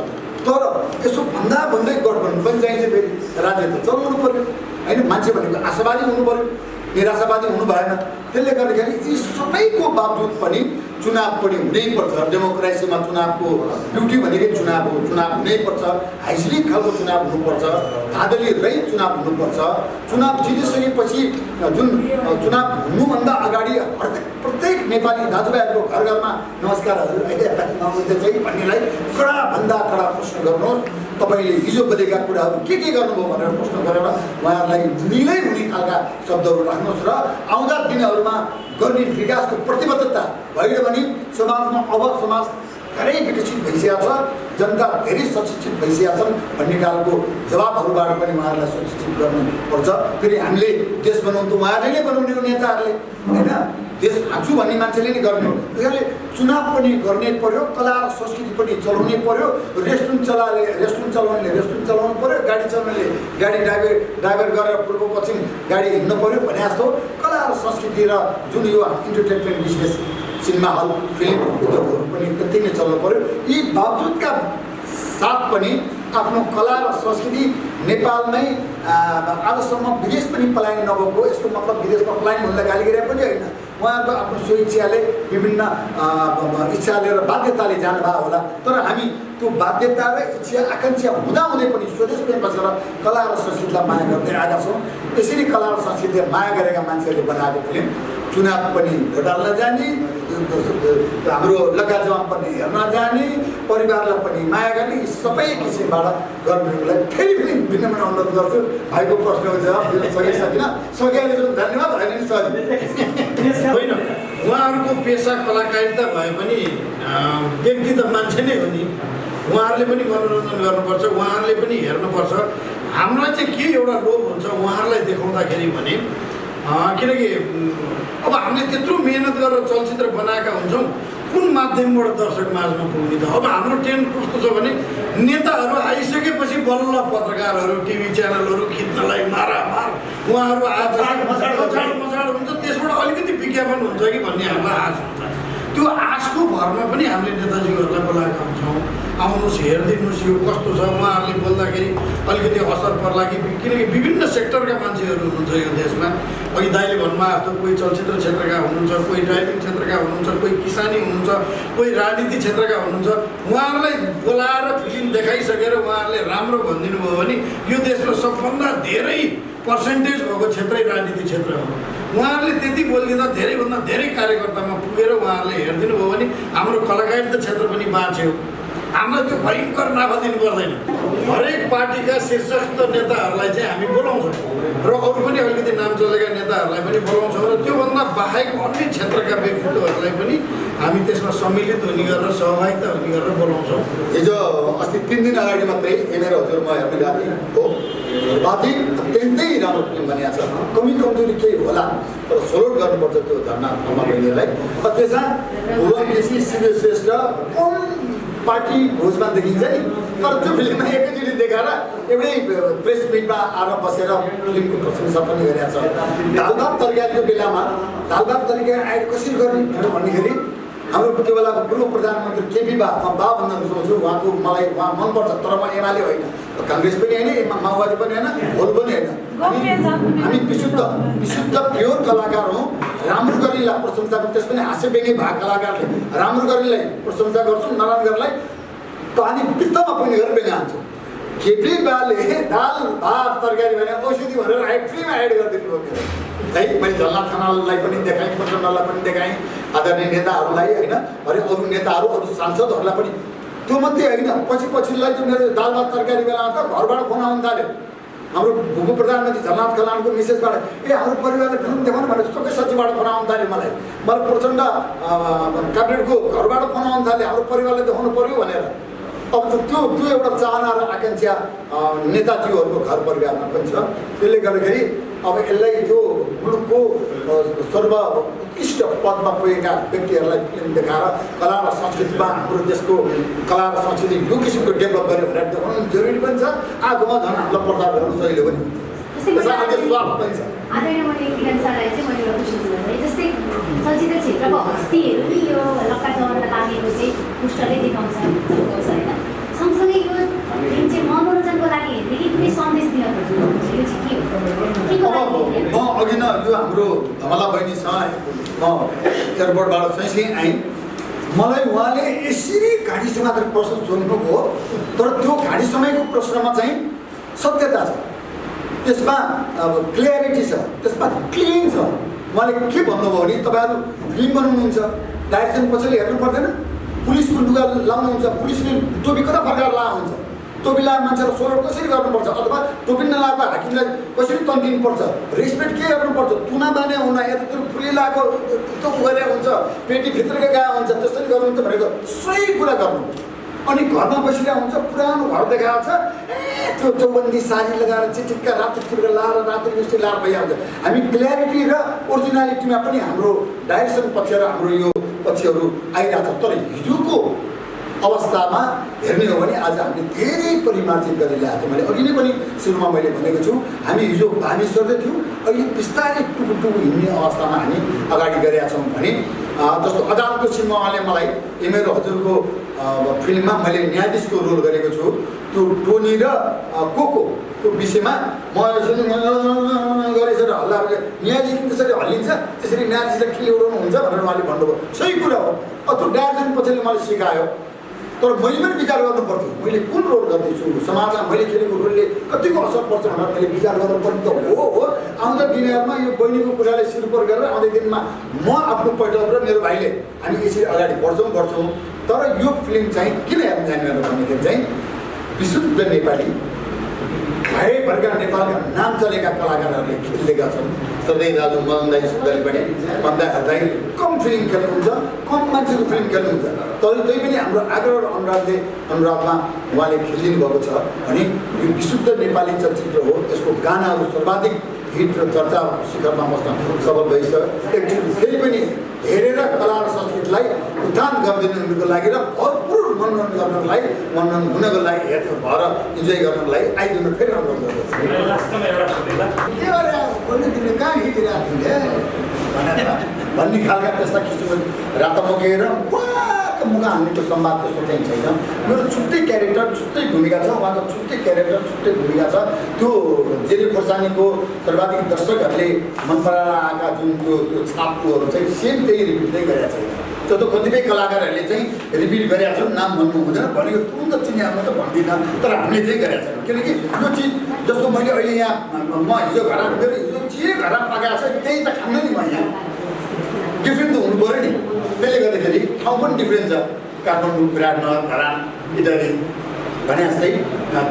तर यसो भन्दै गठबन्धन पनि चाहिन्छ, फेरि राज्य त चलाउनु पऱ्यो होइन, मान्छे भनेको आशावादी हुनु पऱ्यो, निराशावादी हुनु भएन। त्यसले गर्दाखेरि यी सबैको बावजुद पनि चुनाव पनि हुनैपर्छ। डेमोक्रेसीमा चुनावको ड्युटी भनेकै चुनाव हो, चुनाव हुनैपर्छ, हाइजेनिक खालको चुनाव हुनुपर्छ, धाँधली रहित चुनाव हुनुपर्छ। चुनाव जितिसकेपछि जुन चुनाव हुनुभन्दा अगाडि प्रत्येक नेपाली दाजुभाइहरूको घर घरमा नमस्कारहरू चाहिँ भन्नेलाई कडाभन्दा कडा प्रश्न गर्नुहोस्। तपाईँले हिजो बोलेका कुराहरू के गर्नुभयो भनेर प्रश्न गरेर उहाँहरूलाई निलै हुने खालका शब्दहरू राख्नुहोस् र आउँदा दिनहरूमा गर्ने विकासको प्रतिबद्धता भयो भने समाजमा अब समाज धेरै विकसित भइसकेको छ, जनता धेरै सशिक्षित भइसकेका छन् भन्ने खालको जवाबहरूबाट पनि उहाँहरूलाई सशिक्षित गर्नुपर्छ। फेरि हामीले देश बनाउनु त उहाँहरूले नै बनाउने हो, नेताहरूले होइन, देश हाँछु भन्ने मान्छेले नै गर्ने हो। त्यसैले चुनाव पनि गर्ने पर्यो, कला र संस्कृति पनि चलाउनै पर्यो, रेस्टुरेन्ट चलाउनेले रेस्टुरेन्ट चलाउनु पर्यो, गाडी चलाउनेले गाडी ड्राइभर गरेर पूर्व पश्चिम गाडी हिँड्नु पर्यो भने जस्तो कला र संस्कृति र जुन यो entertainment business, cinema hall, film उद्योगहरू पनि त्यति नै चल्नु पर्यो। यी बावजुदका साथ पनि आफ्नो कला र संस्कृति नेपालमै आजसम्म विदेश पनि पलायन नभएको, यसको मतलब विदेशमा पलायन हुनलाई गाली गरे पनि होइन, उहाँहरूको आफ्नो स्वेच्छाले विभिन्न इच्छाले र बाध्यताले जानुभयो होला। तर हामी त्यो बाध्यता र इच्छा आकाङ्क्षा हुँदाहुँदै पनि स्वदेशमै बसेर कला र संस्कृतिलाई माया गर्दै आएका छौँ। त्यसरी कला र संस्कृतिलाई माया गरेका मान्छेहरूले बनाएको फिल्म चुनाव पनि भोट हाल्न जाने, हाम्रो लग्गा जवान पनि हेर्न जाने, परिवारलाई पनि माया गर्ने, यी सबै किसिमबाट गर्नेहरूलाई फेरि विनम्र अनुरोध गर्छु। भाइको प्रश्नको जवाब दिन सकिनँ, धन्यवाद। होइन नि सरी होइन, उहाँहरूको पेसा कलाकारिता भए पनि व्यक्ति त मान्छे नै हो नि, उहाँहरूले पनि मनोरञ्जन गर्नुपर्छ, उहाँहरूले पनि हेर्नुपर्छ। हामीलाई चाहिँ के एउटा लोभ हुन्छ उहाँहरूलाई देखाउँदाखेरि भने, किनकि अब हामीले त्यत्रो मेहनत गरेर चलचित्र बनाएका हुन्छौँ, कुन माध्यमबाट दर्शक माझमा पुग्ने त? अब हाम्रो ट्रेन्ड कस्तो छ भने नेताहरू आइसकेपछि बल्ल पत्रकारहरू, टिभी च्यानलहरू खिच्नलाई मारामार उहाँहरू मचाड हुन्छ, त्यसबाट अलिकति विज्ञापन हुन्छ कि भन्ने हामीलाई आश हुन्छ। त्यो आशको भरमा पनि हामीले नेताजीहरूलाई बोलाएका हुन्छौँ, आउनुहोस् हेरिदिनुहोस् यो कस्तो छ, उहाँहरूले बोल्दाखेरि अलिकति असर पर्ला कि, किनकि विभिन्न सेक्टरका मान्छेहरू हुनुहुन्छ यो देशमा। अघि दाइले भन्नुभयो जस्तो कोही चलचित्र क्षेत्रका हुनुहुन्छ, कोही ड्राइभिङ क्षेत्रका हुनुहुन्छ, कोही किसानी हुनुहुन्छ, कोही राजनीति क्षेत्रका हुनुहुन्छ। उहाँहरूलाई बोलाएर फिल्म देखाइसकेर उहाँहरूले राम्रो भनिदिनु भयो भने यो देशमा सबभन्दा धेरै पर्सेन्टेज भएको क्षेत्रै राजनीति क्षेत्र हो। उहाँहरूले त्यति बोलिदिँदा धेरैभन्दा धेरै कार्यकर्तामा पुगेर उहाँहरूले हेरिदिनु भयो भने हाम्रो कलाकारिता क्षेत्र पनि बाँच्यो। हामीलाई त्यो भयङ्कर नाफा दिनु पर्दैन। हरेक पार्टीका शीर्षस्थ नेताहरूलाई चाहिँ हामी बोलाउँछौँ र अरू पनि अलिकति नाम चलेका नेताहरूलाई पनि बोलाउँछौँ र त्योभन्दा बाहेक अन्य क्षेत्रका व्यक्तित्वहरूलाई पनि हामी त्यसमा सम्मिलित हुने गरेर सहभागिता हुने गरेर बोलाउँछौँ। हिजो अस्ति 3 दिन अगाडि मात्रै यहाँनिर हजुर म हेर्न गएको हो, बाँकी अत्यन्तै राम्रो फिल्म बनिएको छ। कमी कमजोरी केही होला तर सलोट गर्नुपर्छ त्यो झर्ना थर्मा बहिनीलाई। त्यसमा भुवन केसी, शिव श्रेष्ठ कम पार्टी भोजमा देखिन्छ नि, तर त्यो फिल्ममा एकैचोटि देखाएर एउटै प्रेस मिटमा आएर बसेर फिल्मको प्रशंसा पनि गरेको छ। दाल भात तरकारीको बेलामा दाल भात तरकारी आएर कसरी गर्ने भनेर भन्दाखेरि हाम्रो त्यो बेलाको पूर्व प्रधानमन्त्री केपी बा भन्न रुचाउँछु, उहाँको मलाई उहाँ मनपर्छ, तर म एमाले होइन, काङ्ग्रेस पनि होइन, माओवादी पनि होइन, भोट पनि होइन। हामी विशुद्ध प्योर कलाकार हौँ। राम्रो गरिलाई प्रशंसा गर्छ, त्यस पनि हास्य व्यङ्ग्य भएको कलाकारले राम्रो गरिलाई प्रशंसा गर्छौँ, नराम्रो गरिलाई पानी पित्तमा पनि गरेर व्यङ्ग्य हान्छौँ। केपी बाले दाल भात तरकारी भने औषधि भनेर फ्रीमा एड गरिदिनु भयो मेरो है। मैले झलनाथ खनाललाई पनि देखाएँ, प्रचण्डलाई पनि देखाएँ, आदरणीय नेताहरूलाई होइन, अरे अरू नेताहरू अरू सांसदहरूलाई पनि। त्यो मात्रै होइन, पछिल्लाई चाहिँ मेरो दाल भात तरकारी बेलामा त घरबाट फोन आउनु थाल्यो। हाम्रो उप प्रधानमन्त्री झलनाथ खनालको मिसेसबाट हाम्रो परिवारले फिल्म देखाउनु भनेर सबै सचिवबाट फोन आउनु थाल्यो। मलाई प्रचण्ड क्याबिनेटको घरबाट फोन आउनु थाल्यो, हाम्रो परिवारले देखाउनु पर्यो भनेर। अब त त्यो एउटा चाहना र आकाङ्क्षा नेताजीहरूको घर परिवारमा पनि छ। त्यसले गर्दाखेरि अब यसलाई त्यो मुलुकको सर्वोत्कृष्ट पदमा पुगेका व्यक्तिहरूलाई फिल्म देखाएर कला र संस्कृतिमा हाम्रो देशको कला र संस्कृति यो किसिमको डेभलप गर्यो भनेर देखाउनु जरुरी पनि छ। आगोमा झन् हामीलाई प्रचार गर्नु सजिलो पनि आदरणीय मैले किरण सरलाई चाहिँ मैले एउटा क्वेसन गरेँ, जस्तै चलचित्र क्षेत्रको हस्तीहरू नि यो लक्का जवरमा लागेको चाहिँ पुस्टरले देखाउँछ होइन, सँगसँगै यो फिल्म चाहिँ मनोरञ्जनको लागि हेर्ने कि कुनै सन्देश दिन खोज्नुहुन्छ, यो चाहिँ के हो? म अघि न यो हाम्रो धमला बहिनीसँग म एयरपोर्टबाट चाहिँ आएँ, मलाई उहाँले यसरी घाँटी समातेर प्रश्न सोध्नुभयो, तर त्यो घाँटी समयको प्रश्नमा चाहिँ सत्यता छ, त्यसमा अब क्लियरिटी छ, त्यसमा क्लिन छ। उहाँले के भन्नुभयो भने तपाईँहरू फिल्म बनाउनुहुन्छ, डाइरेक्सन पछाडि हेर्नु पर्दैन, पुलिसको लुगा लाउनुहुन्छ, पुलिसले टोपी कता फर्काएर लानुहुन्छ, टोपी लगाएको मान्छेलाई सोल्ट कसरी गर्नुपर्छ, अथवा टोपी नलाएको हाकिमलाई कसरी तन्किनुपर्छ, रेस्पेक्ट के गर्नुपर्छ, तुना बाने हुन यतातिर फुली लगाएको त्यो गरे हुन्छ, पेटी भित्रको गएको हुन्छ, त्यसरी गर्नुहुन्छ भनेको सही कुरा गर्नु। अनि घरमा बसिरहेको हुन्छ, पुरानो घर देखाएको छ, त्यो चौबन्दी साडी लगाएर चिटिक्का रातो चिटिक्का लाएर रातो लिपस्टिक लाएर भइहाल्छ। हामी क्ल्यारिटी र ओरिजिनालिटीमा पनि हाम्रो डाइरेक्सन पक्ष र हाम्रो यो पक्षहरू आइरहेको छ। तर हिजोको अवस्थामा हेर्ने हो भने आज हामीले धेरै परिमार्जित गरिरहेको छौँ। मैले अघि नै पनि सुरुमा मैले भनेको छु, हामी हिजो भामेश्वरले थियौँ, अहिले बिस्तारै टुकु हिँड्ने अवस्थामा हामी अगाडि गरेका छौँ। भने जस्तो अदालतको सिनमा उहाँले मलाई मेरो हजुरको फिल्ममा मैले न्यायाधीशको रोल गरेको छु, त्यो टोनी र कोको त्यो विषयमा म गरेर हल्ला न्यायाधीश त्यसरी हल्लिन्छ, त्यसरी न्यायाधीशलाई के उडाउनु हुन्छ भनेर उहाँले भन्नुभयो। सही कुरा हो, त्यो डाइरेक्सन पछाडि मलाई सिकायो। तर मैले पनि विचार गर्नु पर्थ्यो, मैले कुन रोल गर्दैछु, समाजमा मैले खेलेको रोलले कतिको असर पर्छ भनेर मैले विचार गर्नुपर्ने त हो। आउँदा दिनहरूमा यो बहिनीको कुराले सिरपर गरेर आउँदै दिनमा म आफ्नो पैठल र मेरो भाइले हामी यसरी अगाडि बढ्छौँ। तर यो फिल्म चाहिँ किन हेर्न जाने भन्दाखेरि चाहिँ विशुद्ध नेपाली भएभरका नेपालका नाम चलेका कलाकारहरूले खेलिदिएका छन्। सधैँ दाजु मदन दाई सुन्दरी पनि भन्दा दाई कम फिल्म खेल्नुहुन्छ, कम मान्छेको फिल्म खेल्नुहुन्छ, तर त्यही पनि हाम्रो आग्रह र अनुरागमा उहाँले खेलिदिनु भएको छ भने यो विशुद्ध नेपाली चलचित्र हो। यसको गानाहरू सर्वाधिक हिट र चर्चा शिखरमा बस्न सफल भइसक्यो। एकचोटि फेरि पनि हेरेर कला र संस्कृतिलाई उत्थान गरिदिनुको लागि र भरपुर मनोरञ्जन गर्नको लागि, मनोरञ्जन हुनको लागि, हेरेर भएर इन्जोय गर्नको लागि आइदिनु फेरि अनुरोध गर्दछु। कहाँ खिचिरहेको भनेर भन्ने खालका त्यस्ता किसिमको रातो मुखेर वाक मुखा हान्नेको संवाद त्यस्तो चाहिँ छैन। मेरो छुट्टै क्यारेक्टर, छुट्टै भूमिका छ, उहाँको छुट्टै क्यारेक्टर, छुट्टै भूमिका छ। त्यो जेरी खोर्सानीको सर्वाधिक दर्शकहरूले मन पराएर आएका जुन त्यो छापहरू चाहिँ सेम त्यही रिपिट चाहिँ गरेका छैन। त्यो त कतिपय कलाकारहरूले चाहिँ रिपिट गरेका छन्, नाम भन्नु हुँदैन भनेको तुरन्त चिनिहाल्नु त भन्दिनँ, तर हामीले चाहिँ गरेका छैनौँ। किनकि यो चिज जस्तो मैले अहिले यहाँ म हिजो घर मेरो हिजो जे घर पाकेको छ त्यही त खान्न नि म यहाँ, डिफ्रेन्ट त हुनु पऱ्यो नि। त्यसले गर्दाखेरि ठाउँ पनि डिफ्रेन्ट छ, काठमाडौँ, विराटनगर, धरान इत्यादि भने जस्तै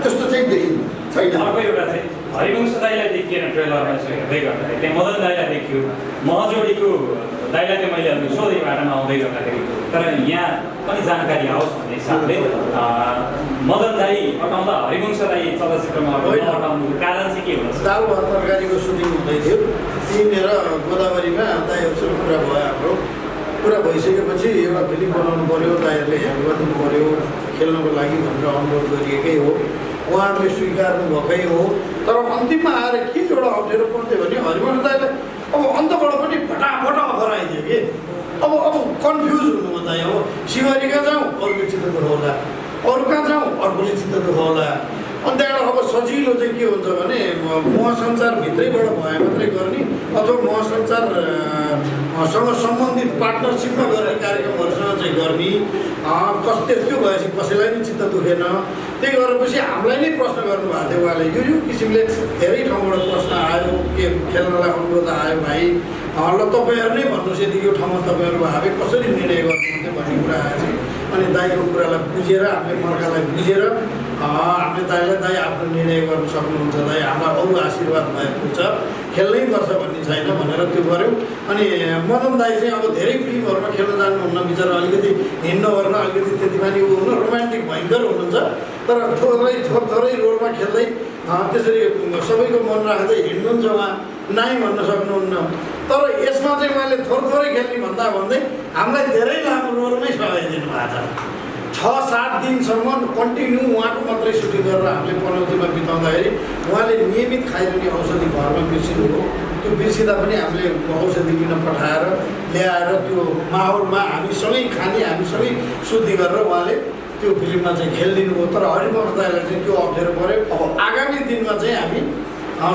त्यस्तो चाहिँ देखिन्छ छैन। अर्को एउटा चाहिँ हरिवंश दाईलाई देखिएन ट्रेलरमा यसो हेर्दै गर्दाखेरि, त्यहाँ मदन दाईलाई देखियो, महजोडीको दाईलाई चाहिँ मैले अघि सोधेँ बाटोमा आउँदै गर्दाखेरि, तर यहाँ पनि जानकारी आओस् भन्ने हिसाबले मदन दाई हटाउँदा हरिवंश दाई चलचित्रमा हटाउनुको कारण चाहिँ के हुन्छ? दाल भात तरकारीको सुटिङ हुँदै थियो, त्यहीँनिर गोदावरीमा दाईहरूसँग कुरा भयो। हाम्रो कुरा भइसकेपछि एउटा फिल्म बनाउनु पऱ्यो, दाईहरूले हेल्प गर्नु पऱ्यो खेल्नको लागि भनेर अनुरोध गरिएकै हो, उहाँहरूले स्वीकार्नु भएकै हो। तर अन्तिममा आएर के एउटा अप्ठ्यारो पर्थ्यो भने हरिवंश दाईलाई अब अन्तबाट पनि फटाफट अफर आइदियो कि अब कन्फ्युज हुनु दाई। अब शिवरी कहाँ जाउँ, अरूले चित्त दुखाउला, अरू कहाँ जाउँ, अर्कोले चित्त दुखाउला। अनि त्यहाँबाट अब सजिलो चाहिँ के हुन्छ भने महसञ्चार भित्रैबाट भए मात्रै गर्ने अथवा महसञ्चारसँग सम्बन्धित पार्टनरसिपमा गर्ने कार्यक्रमहरूसँग चाहिँ गर्ने। त्यस्तो भएपछि कसैलाई पनि चित्त दुखेन। त्यही गरेपछि हामीलाई नै प्रश्न गर्नुभएको थियो उहाँले, यो किसिमले धेरै ठाउँबाट प्रश्न आयो, के खेल्नलाई अनुरोध आयो भाइ, ल तपाईँहरू नै भन्नुहोस् यदि यो ठाउँमा तपाईँहरू भए कसरी निर्णय गर्नुहुन्थ्यो भन्ने कुरा आएछ। अनि दाइको कुरालाई बुझेर हामीले मर्कालाई बुझेर हामीले दाइलाई दाइ आफ्नो निर्णय गर्न सक्नुहुन्छ दाइ हामीलाई अरू आशीर्वाद भएको छ खेल्नै पर्छ भन्ने छैन भनेर त्यो गऱ्यौँ। अनि मदन दाइ चाहिँ अब धेरै फिल्महरूमा खेल्न जानुहुन्न, बिचरा अलिकति हिँड्न ओर्न अलिकति त्यति माथि ऊ हुनु रोमान्टिक भयङ्कर हुनुहुन्छ, तर थोरै रोलमा खेल्दै त्यसरी सबैको मन राख्दै हिँड्नुहुन्छ उहाँ, नाइ भन्न सक्नुहुन्न। तर यसमा चाहिँ उहाँले थोरै खेल्ने भन्दै हामीलाई धेरै लामो रोलमै सघाइदिनु भएको छ। 6-7 दिनसम्म कन्टिन्यू उहाँको मात्रै सुटिङ गरेर हामीले पनौतीमा बिताउँदाखेरि उहाँले नियमित खाइरहने औषधि घरमा बिर्सिनु हो। त्यो बिर्सिँदा पनि हामीले औषधि किन पठाएर ल्याएर त्यो माहौलमा हामीसँगै खाने हामीसँगै शुद्धि गरेर उहाँले त्यो फिल्ममा चाहिँ खेलिदिनु हो। तर हरिवंश दाइलाई चाहिँ त्यो अप्ठ्यारो पऱ्यो। अब आगामी दिनमा चाहिँ हामी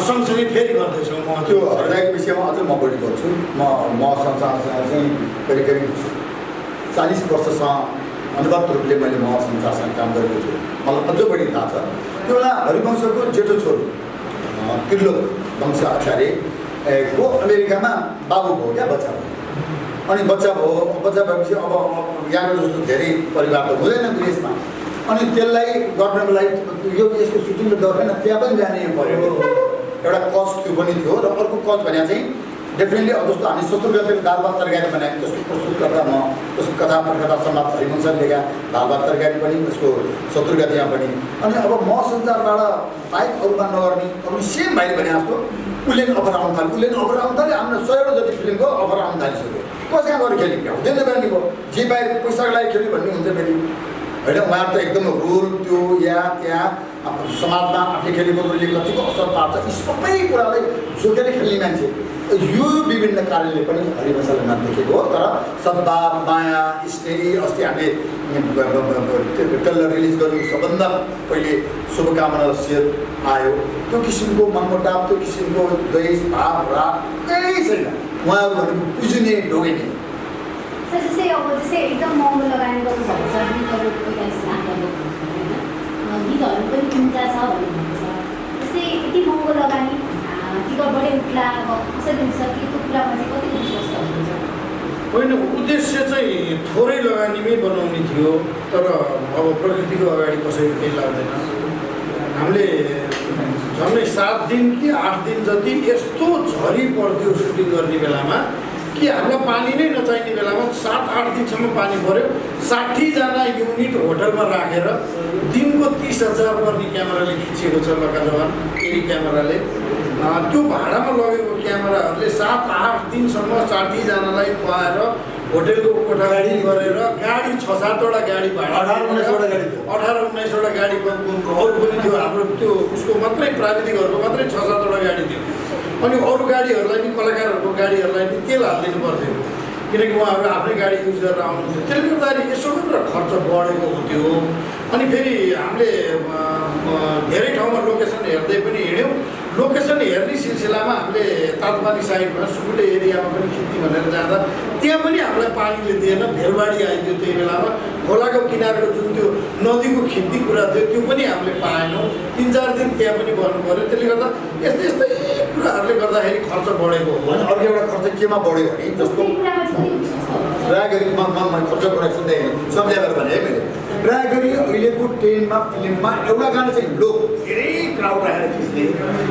सँगसँगै फेरि गर्दैछौँ। म त्यो हृदयको विषयमा अझै म बढी गर्छु। म संसारसँग चाहिँ करिब 40 वर्षसम्म अनुगत रूपले मैले म संसारसँग काम गरेको छु। मलाई अझ बढी थाहा छ। त्यो बेला हरिवंशको जेठो छोरो त्रिलोक वंश आचार्यको अमेरिकामा बाबु भयो क्या, बच्चा भयो। अनि बच्चा भएपछि अब यहाँको जस्तो धेरै परिवार त हुँदैन विदेशमा। अनि त्यसलाई गर्नको लागि यो यसको सुटिङ त गर्दैन, त्यहाँ पनि जाने पऱ्यो। एउटा कज त्यो पनि थियो र अर्को कज भने चाहिँ डेफिनेटली अब जस्तो हामी 70 गते दाल भात तरकारी बनाएको त्यसको प्रस्तुत गर्दा म त्यसको कथा प्रकथा समाज हरिवंशले लेखा दाल भात तरकारी पनि त्यसको 70 गतेमा पनि। अनि अब म संसारबाट बाइक अरूमा नगर्ने अब सेम भाइले भने जस्तो उसले अफर आउनु थाल्यो। हाम्रो 100 जति फिल्मको अफर आउनु थालिसक्यो। कसैमा गएर खेल्ने हुँदैन बानी भयो, जे बाहिर पैसाको लागि खेल्ने भन्ने हुन्छ फेरि होइन। उहाँ त एकदम रोल त्यो त्यहाँ समाजमा आफूले खेलेको रोलले कतिको असर पार्छ, यी सबै कुरालाई जोकेर खेल्ने मान्छे। यो विभिन्न कारणले पनि हरिवंशलाई नदेखेको हो। तर सद्भाव माया स्नेही अस्ति हामीले ट्रेलर रिलिज गर्नु सबभन्दा पहिले शुभकामना सेयर आयो। त्यो किसिमको मनमुटाव, त्यो किसिमको द्वेष भाव राग केही छैन। उहाँहरू भनेको बुझ्ने ढोग्ने। जस्तै एकदम महँगो लगानी गर्नुभएको छ, गीतहरू 45 लाख होइन, गीतहरू पनि 50 छ भन्ने भन्छ। जस्तै यति महँगो लगानी टिकट बढी उठ्ला, अब कसरी हुन्छ कि त्यो कुरामा चाहिँ कति विश्वास हुन्छ? होइन, उद्देश्य चाहिँ थोरै लगानीमै बनाउने थियो। तर अब प्रकृतिको अगाडि कसैले केही लाग्दैन। हामीले झन्डै 7 दिन कि 8 दिन जति यस्तो झरी पर्थ्यो सुटिङ गर्ने बेलामा कि हामीलाई पानी नै नचाहिने बेलामा 7-8 दिनसम्म पानी पऱ्यो। 60 जना युनिट होटलमा राखेर दिनको 30,000 पर्ने क्यामेराले खिचेको छ लका जवान एरी क्यामेराले। त्यो भाडामा लगेको क्यामेराहरूले 7-8 दिनसम्म 60 जनालाई खुवाएर होटेलको कोठागाडी गरेर गाडी 6-7वटा गाडी भाडा 18-19वटा गाडी अरू पनि थियो। हाम्रो त्यो उसको मात्रै प्राविधिकहरूको मात्रै 6-7वटा गाडी थियो। अनि अरू गाडीहरूलाई नि कलाकारहरूको गाडीहरूलाई नि तेल हालिदिनु पर्थ्यो, किनकि उहाँहरू आफ्नै गाडी युज गरेर आउनुहुन्थ्यो। त्यसले गर्दाखेरि यसो मात्र खर्च बढेको हुन्थ्यो। अनि फेरि हामीले धेरै ठाउँमा लोकेसन हेर्दै पनि हिँड्यौँ। लोकेसन हेर्ने सिलसिलामा हामीले तातमानी साइडमा सुकुटे एरियामा पनि खिच्ने भनेर जाँदा त्यहाँ पनि हामीलाई पानीले दिएन, भेलबाडी आइदियो। त्यही बेलामा खोलाको किनारको जुन त्यो नदीको खिच्ने कुरा थियो त्यो पनि हामीले पाएनौँ। 3-4 दिन त्यहाँ पनि गर्नु पऱ्यो। त्यसले गर्दा यस्तै कुराहरूले गर्दाखेरि खर्च बढेको हो। अनि अर्को एउटा खर्च केमा बढ्यो भने जस्तो प्राय गरी म खर्च कुरा सुन्दै सम्झाएर भने है मैले प्राय गरी अहिलेको ट्रेनमा फिल्ममा एउटा गाना चाहिँ लोक धेरै क्राउड राखेर खिच्ने,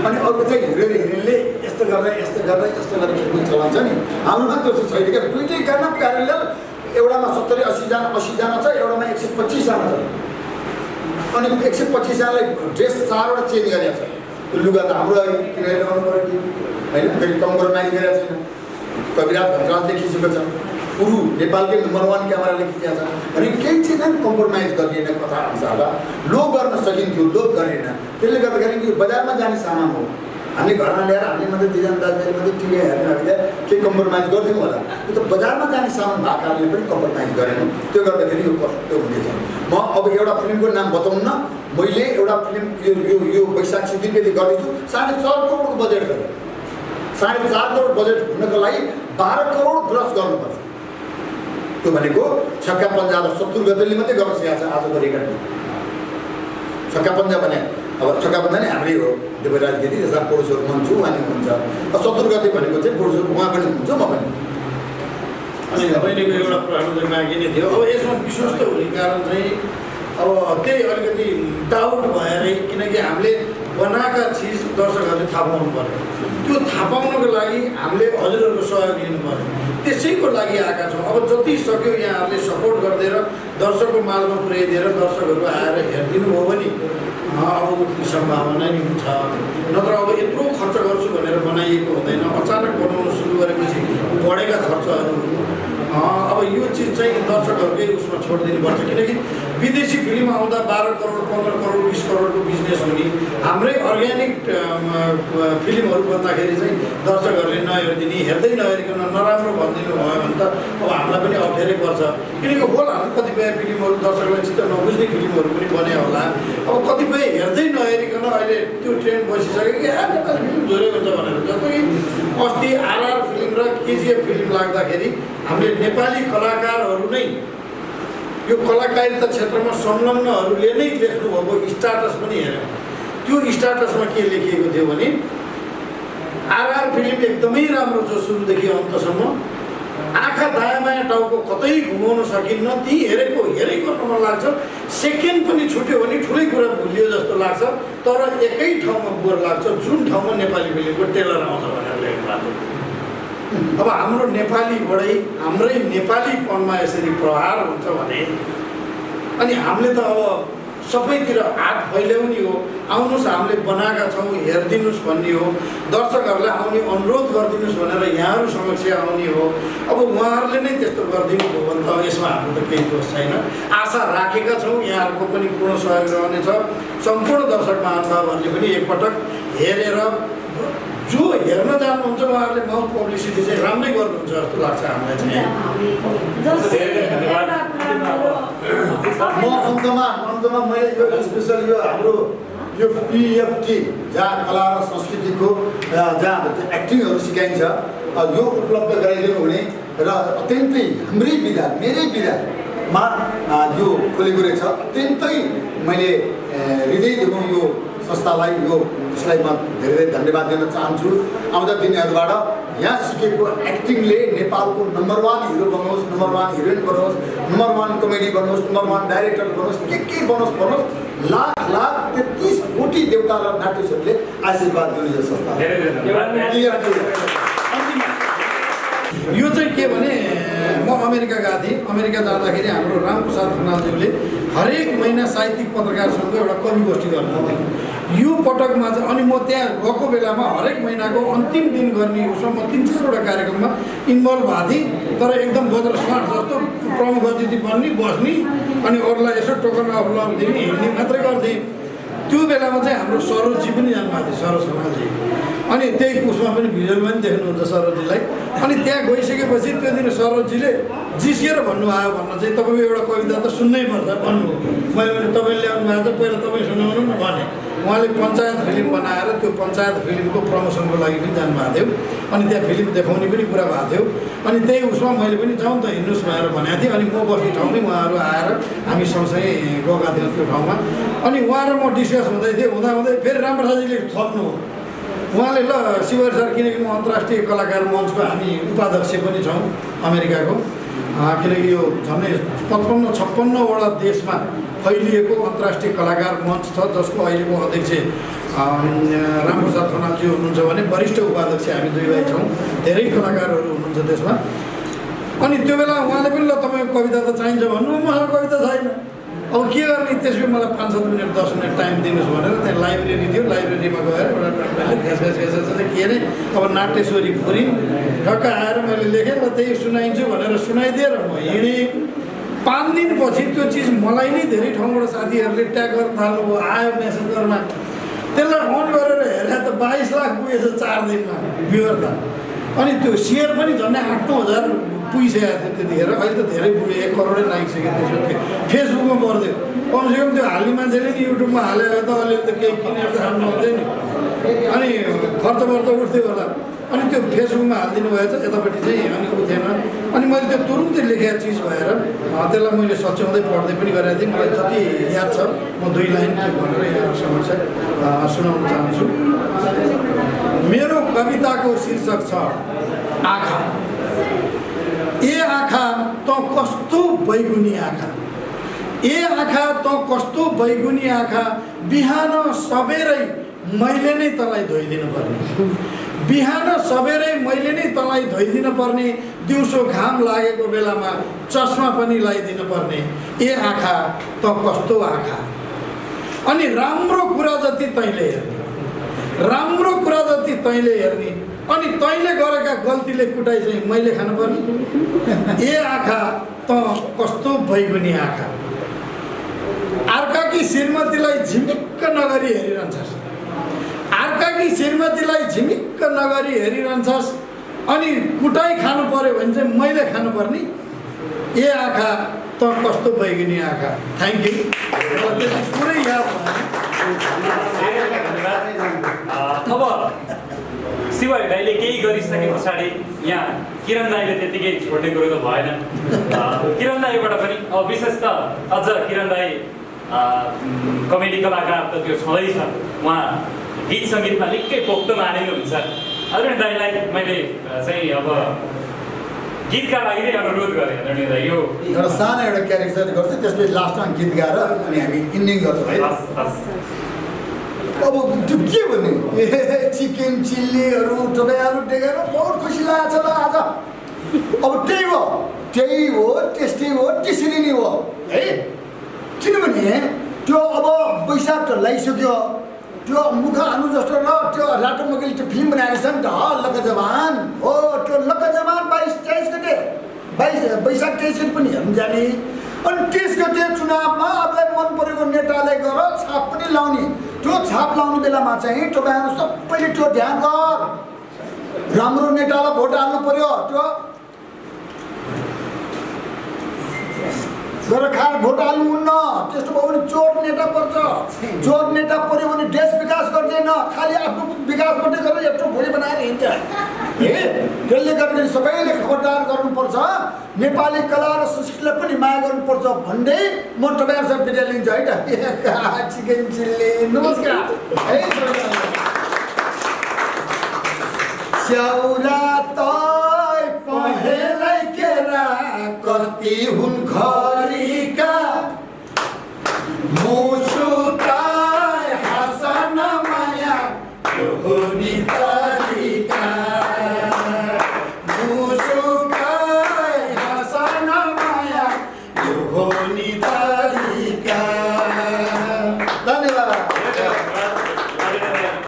अनि अर्को चाहिँ हिरोइनले यस्तो गरेर खिच्ने चलन छ नि। हाम्रोमा त्यस्तो छैन क्या। दुइटै गाना प्यारलल, एउटामा 70-80 जना छ, एउटामा 125 जना छ। अनि 125 जनालाई ड्रेस 4वटा चेन्ज गरेको छ। त्यो लुगा त हाम्रो किनेर ल्याउनु पऱ्यो कि होइन। फेरि कम्प्रोमाइज गरेको छैन। कविराज भद्राजले खिचेको छ, पुरु नेपालकै नम्बर 1 क्यामेराले खिचेको छ। अनि केही चाहिँ कम्प्रोमाइज गरिएन कथा अनुसारलाई। लोक गर्न सकिन्थ्यो, लोक गरिएन। त्यसले गर्दाखेरि यो बजारमा जाने सामान हो। हामीले घरमा ल्याएर हामीले मात्रै 2 जना दाजुभाइ मात्रै टिभी हेर्न लाग्दा केही कम्प्रोमाइज गर्थ्यौँ होला। त्यो त बजारमा जाने सामान भएको कारणले पनि कम्प्रोमाइज गरेनौँ। त्यो गर्दाखेरि यो कष्ट हुँदैछ। म अब एउटा फिल्मको नाम बताउन्न, मैले एउटा फिल्म यो वैशाख 7 गते गर्दैछु। 4.5 करोडको बजेट छ। 4.5 करोड बजेट हुनको लागि 12 करोड ग्रस गर्नुपर्छ। त्यो भनेको छक्का पन्जा र 70 गतेले मात्रै गर्न सकेको छ आजको रेकर्डमा। छक्का पन्जा भने अब छक्का पन्जा नै हाम्रै हो। देवराज गिरी जस्ता पुरुषहरू हुनुहुन्छ, उहाँ नि हुनुहुन्छ। 70 गते भनेको चाहिँ पुरुषहरू उहाँ पनि हुनुहुन्छ, म पनि। अनि तपाईँको एउटा प्रश्न चाहिँ बाँकी नै थियो। अब यसमा विश्वस्त हुने कारण चाहिँ अब त्यही अलिकति डाउट भएरै, किनकि हामीले बनाएका चिज दर्शकहरूले थाहा पाउनु पऱ्यो। त्यो थाहा पाउनको लागि हामीले हजुरहरूको सहयोग लिनु पऱ्यो। त्यसैको लागि आएका छौँ। अब जति सक्यो यहाँहरूले सपोर्ट गरिदिएर दर्शकको माझमा पुर्याइदिएर दर्शकहरू आएर हेरिदिनु भयो भने अब उठ्ने सम्भावना नि हुन्छ। नत्र अब यत्रो खर्च गर्छु भनेर बनाइएको हुँदैन। अचानक बनाउनु सुरु गरेपछि बढेका खर्चहरू अब यो चिज चाहिँ दर्शकहरूकै उसमा छोडिदिनुपर्छ। किनकि विदेशी फिल्म आउँदा 12 करोड 15 करोड 20 करोडको बिजनेस हुने, हाम्रै अर्ग्यानिक फिल्महरू भन्दाखेरि चाहिँ दर्शकहरूले नहेरिदिने, हेर्दै नहेरिकन नराम्रो भनिदिनु भयो भने त अब हामीलाई पनि अप्ठ्यारै पर्छ। किनकि होला कतिपय फिल्महरू दर्शकलाई चित्त नबुझ्ने फिल्महरू पनि बने होला। अब कतिपय हेर्दै नहेरिकन अहिले त्यो ट्रेन्ड बसिसक्यो कि नेपाली फिल्म झोरे हुन्छ भनेर। जस्तो कि अस्ति RR फिल्म र KGF फिल्म लाग्दाखेरि हामीले नेपाली कलाकारहरू नै यो कलाकारिता क्षेत्रमा संलग्नहरूले नै लेख्नुभएको स्टाटस पनि हेऱ्यौँ। त्यो स्टाटसमा के लेखिएको थियो भने RR फिल्म एकदमै राम्रो छ, सुरुदेखि अन्तसम्म आँखा दायाँ बायाँ टाउको कतै घुमाउन सकिन्न, ती हेरेको हेरै गर्न मन लाग्छ। सेकेन्ड पनि छुट्यो भने ठुलै कुरा भुलियो जस्तो लाग्छ, तर एकै ठाउँमा बोर लाग्छ जुन ठाउँमा नेपाली फिल्मको टेलर आउँछ भनेर लेख्नु भएको। अब हाम्रो नेपालीबाटै हाम्रै नेपालीपनमा यसरी प्रहार हुन्छ भने अनि हामीले त अब सबैतिर हात फैल्याउने हो। आउनुहोस्, हामीले बनाएका छौँ, हेरिदिनुहोस् भन्ने हो। दर्शकहरूलाई आउने अनुरोध गरिदिनुहोस् भनेर यहाँहरू समक्ष आउने हो। अब उहाँहरूले नै त्यस्तो गरिदिनु भयो भने त यसमा हाम्रो त केही दोष छैन। आशा राखेका छौँ यहाँहरूको पनि पूर्ण सहयोग रहनेछ। सम्पूर्ण दर्शक महानुभावहरूले पनि एकपटक हेरेर जो हेर्न जानुहुन्छ उहाँहरूले माउथ पब्लिसिटी चाहिँ राम्रै गर्नुहुन्छ जस्तो लाग्छ हामीलाई चाहिँ। म अन्तमा मैले यो स्पेसल यो हाम्रो यो PFT जहाँ कला र संस्कृतिको जहाँ एक्टिङहरू सिकाइन्छ यो उपलब्ध गराइदिनु हुने र अत्यन्तै हाम्रै विधा मेरै विधामा यो खोलेको रहेछ। अत्यन्तै मैले हृदयदेखि यो संस्थालाई यो उसलाई म धेरै धन्यवाद दिन चाहन्छु। आउँदा दिनहरूबाट यहाँ सिकेको एक्टिङले नेपालको नम्बर 1 हिरो बनोस्, नम्बर 1 हिरोइन बनोस्, नम्बर 1 कमेडी बनोस्, नम्बर 1 डाइरेक्टर बनोस्, के बनोस् लाख 33 कोटी देवता र नाट्यहरूले आशीर्वाद दिने यो संस्था। यो चाहिँ के भने म अमेरिका गएको थिएँ। अमेरिका जाँदाखेरि हाम्रो रामप्रसाद खनालज्यूले हरेक महिना साहित्यिक पत्रकार सङ्घको एउटा कवि गोष्ठी गर्नुहुन्थ्यो। यो पटकमा चाहिँ अनि म त्यहाँ गएको बेलामा हरेक महिनाको अन्तिम दिन गर्ने उसमा म 3-4वटा कार्यक्रममा इन्भल्भ भएको थिएँ। तर एकदम बजार स्मार्ट जस्तो प्रमुख अतिथि बन्ने, बस्ने अनि अरूलाई यसो टोकन अफ लभ दिने, हिँड्ने मात्रै गर्थेँ। त्यो बेलामा चाहिँ हाम्रो सरोजजी पनि जानुभएको थियो, सरोज खनालजी। अनि त्यही उसमा पनि भिडियोमा पनि देख्नुहुन्छ सरोजजीलाई। अनि त्यहाँ गइसकेपछि त्यो दिन सरोजजीले जिसिएर भन्नुभयो भन्न चाहिँ तपाईँको एउटा कविता त सुन्नै पर्छ भन्नु। मैले भने तपाईँले ल्याउनु भएको छ, पहिला तपाईँ सुनाउनु न भने। उहाँले पञ्चायत फिल्म बनाएर त्यो पञ्चायत फिल्मको प्रमोसनको लागि पनि जानुभएको थियो। अनि त्यहाँ फिल्म देखाउने पनि कुरा भएको थियो। अनि त्यही उसमा मैले पनि जाउँ त हिँड्नुहोस् भनेर भनेको थिएँ। अनि म बस्ने ठाउँमै उहाँहरू आएर हामी सँगसँगै गएका थियौँ त्यो ठाउँमा। अनि उहाँ र म डिस्कस हुँदै थिएँ। हुँदाहुँदै फेरि रामप्रसादजीले थप्नु उहाँले ल शिवर सर, किनकि म अन्तर्राष्ट्रिय कलाकार मञ्चको हामी उपाध्यक्ष पनि छौँ अमेरिकाको। किनकि यो झन्डै 55-56वटा देशमा फैलिएको अन्तर्राष्ट्रिय कलाकार मञ्च छ, जसको अहिलेको अध्यक्ष रामप्रसाद खनालजी हुनुहुन्छ भने वरिष्ठ उपाध्यक्ष हामी 2 भाइ छौँ। धेरै कलाकारहरू हुनुहुन्छ त्यसमा। अनि त्यो बेला उहाँले पनि ल तपाईँको कविता त चाहिन्छ भन्नु, मसँग कविता छैन। अब के गर्ने, त्यसपछि मलाई 5-7 मिनट 10 मिनट टाइम दिनुहोस् भनेर त्यहाँ लाइब्रेरी थियो। लाइब्रेरीमा गएर एउटा के अरे अब नाट्यश्वरी पुरी ढक्क आएर मैले लेखेँ र त्यही सुनाइन्छु भनेर सुनाइदिएर म हिँडेँ। 5 दिनपछि त्यो चिज मलाई नै धेरै ठाउँबाट साथीहरूले ट्याग गर्न थाल्नुभयो, आयो मेसेज गर्न। त्यसलाई अन गरेर हेरेँ त 22 लाख पुगेछ 4 दिनमा भ्युअर त। अनि त्यो सेयर पनि झन्डै 8-9 हजार पुगिसकेको थियो त्यतिखेर। अहिले त धेरै पुग्यो, 1 करोडै नागिसक्यो। त्यसको फेसबुकमा पर्थ्यो। कमसेकम त्यो हाल्ने मान्छेले नि युट्युबमा हालेर त अलिअलि त केही किनेर त खानु आउँदैन नि। अनि खर्च उठ्थ्यो होला। अनि त्यो फेसबुकमा हालिदिनु भएछ यतापट्टि चाहिँ। अनि उठेन। अनि मैले त्यो तुरुन्तै लेखेको चिज भएर त्यसलाई मैले सच्याउँदै पढ्दै पनि गरेको थिएँ। मलाई जति याद छ म 2 लाइन भनेर यहाँ समक्ष सुनाउन चाहन्छु। मेरो कविताको शीर्षक छ आँखा। ए आँखा त कस्तो बैगुनी आँखा, ए आँखा त कस्तो बैगुनी आँखा, बिहान सबेरै मैले नै तँलाई धोइदिनु पर्ने, बिहान सबेरै मैले नै तँलाई धोइदिनु पर्ने, दिउँसो घाम लागेको बेलामा चस्मा पनि लगाइदिनु पर्ने। ए आँखा त कस्तो आँखा। अनि राम्रो कुरा जति तैँले हेर्ने, राम्रो कुरा जति तैँले हेर्ने, अनि तैँले गरेका गल्तीले कुटाइ चाहिँ मैले खानुपर्ने। ए आँखा त कस्तो बैगुनी आँखा। अर्काकी श्रीमतीलाई झिमिक्क नगरी हेरिरहन्छस्, अर्काकी श्रीमतीलाई झिमिक्क नगरी हेरिरहन्छस्, अनि कुटाइ खानु पर्यो भने चाहिँ मैले खानुपर्ने। ए आँखा त कस्तो बैगुनी आँखा। Thank you. पुरै याद अब शिवहरि दाइले केही गरिसके पछाडि यहाँ किरण दाइले त्यतिकै छोड्ने कुरो त भएन। किरण दाइबाट पनि अब विशेष त अझ किरण दाइ कमेडी कलाकार त त्यो छँदैछ, उहाँ गीत सङ्गीतमा निकै पोख्त मानिनुहुन्छ। आदरणीय दाइलाई मैले चाहिँ अब गीतका लागि नै अनुरोध गरेँ। आदरणीय दाइ यो एउटा सानो एउटा क्यारेक्टर गर्छु, त्यसपछि लास्टमा गीत गाएर अनि हामी इन्डिङ गर्छौँ है। अब त्यो के भन्ने चिकन चिल्लीहरू तपाईँ आलु टेकेर बहुत खुसी लागेको छ ल आज। अब त्यही हो टेस्टी हो, त्यसरी नै हो है। किनभने त्यो अब वैशाख लगाइसक्यो, त्यो मुख आलु जस्तो र त्यो रातो मकैले त्यो फिल्म बनाएको छ नि त लक्का जवान हो। त्यो लक्का जवान 22-23 गते, वैशाख 23 गते पनि हेर्नु जाने। अनि 23 गते चुनावमा आफूलाई मन परेको नेतालाई गएर छाप पनि लाउने। त्यो छाप लाउने बेलामा चाहिँ तपाईँहरू सबैले त्यो ध्यान गर, राम्रो नेतालाई भोट हाल्नु पर्यो। त्यो गएर खाएर भोट हाल्नुहुन्न, त्यस्तो भयो भने चोर नेता पर्छ। चोर नेता पर्यो भने देश विकास गर्दैन, खालि आफ्नो विकास मात्रै गरेर यत्रो भोलि बनाएर हिँड्छ। त्यसले गर्दा सबैले खबरदार गर्नुपर्छ, नेपाली कला र संस्कृतिलाई पनि माया गर्नुपर्छ भन्दै म तपाईँहरूसँग बिदा लिन्छु है त। चिकन चिल्ली नमस्कार है। स्याउरा तै पहेलै केरा कति हुन् घरीका, मुसु तै हसन माया हो नि त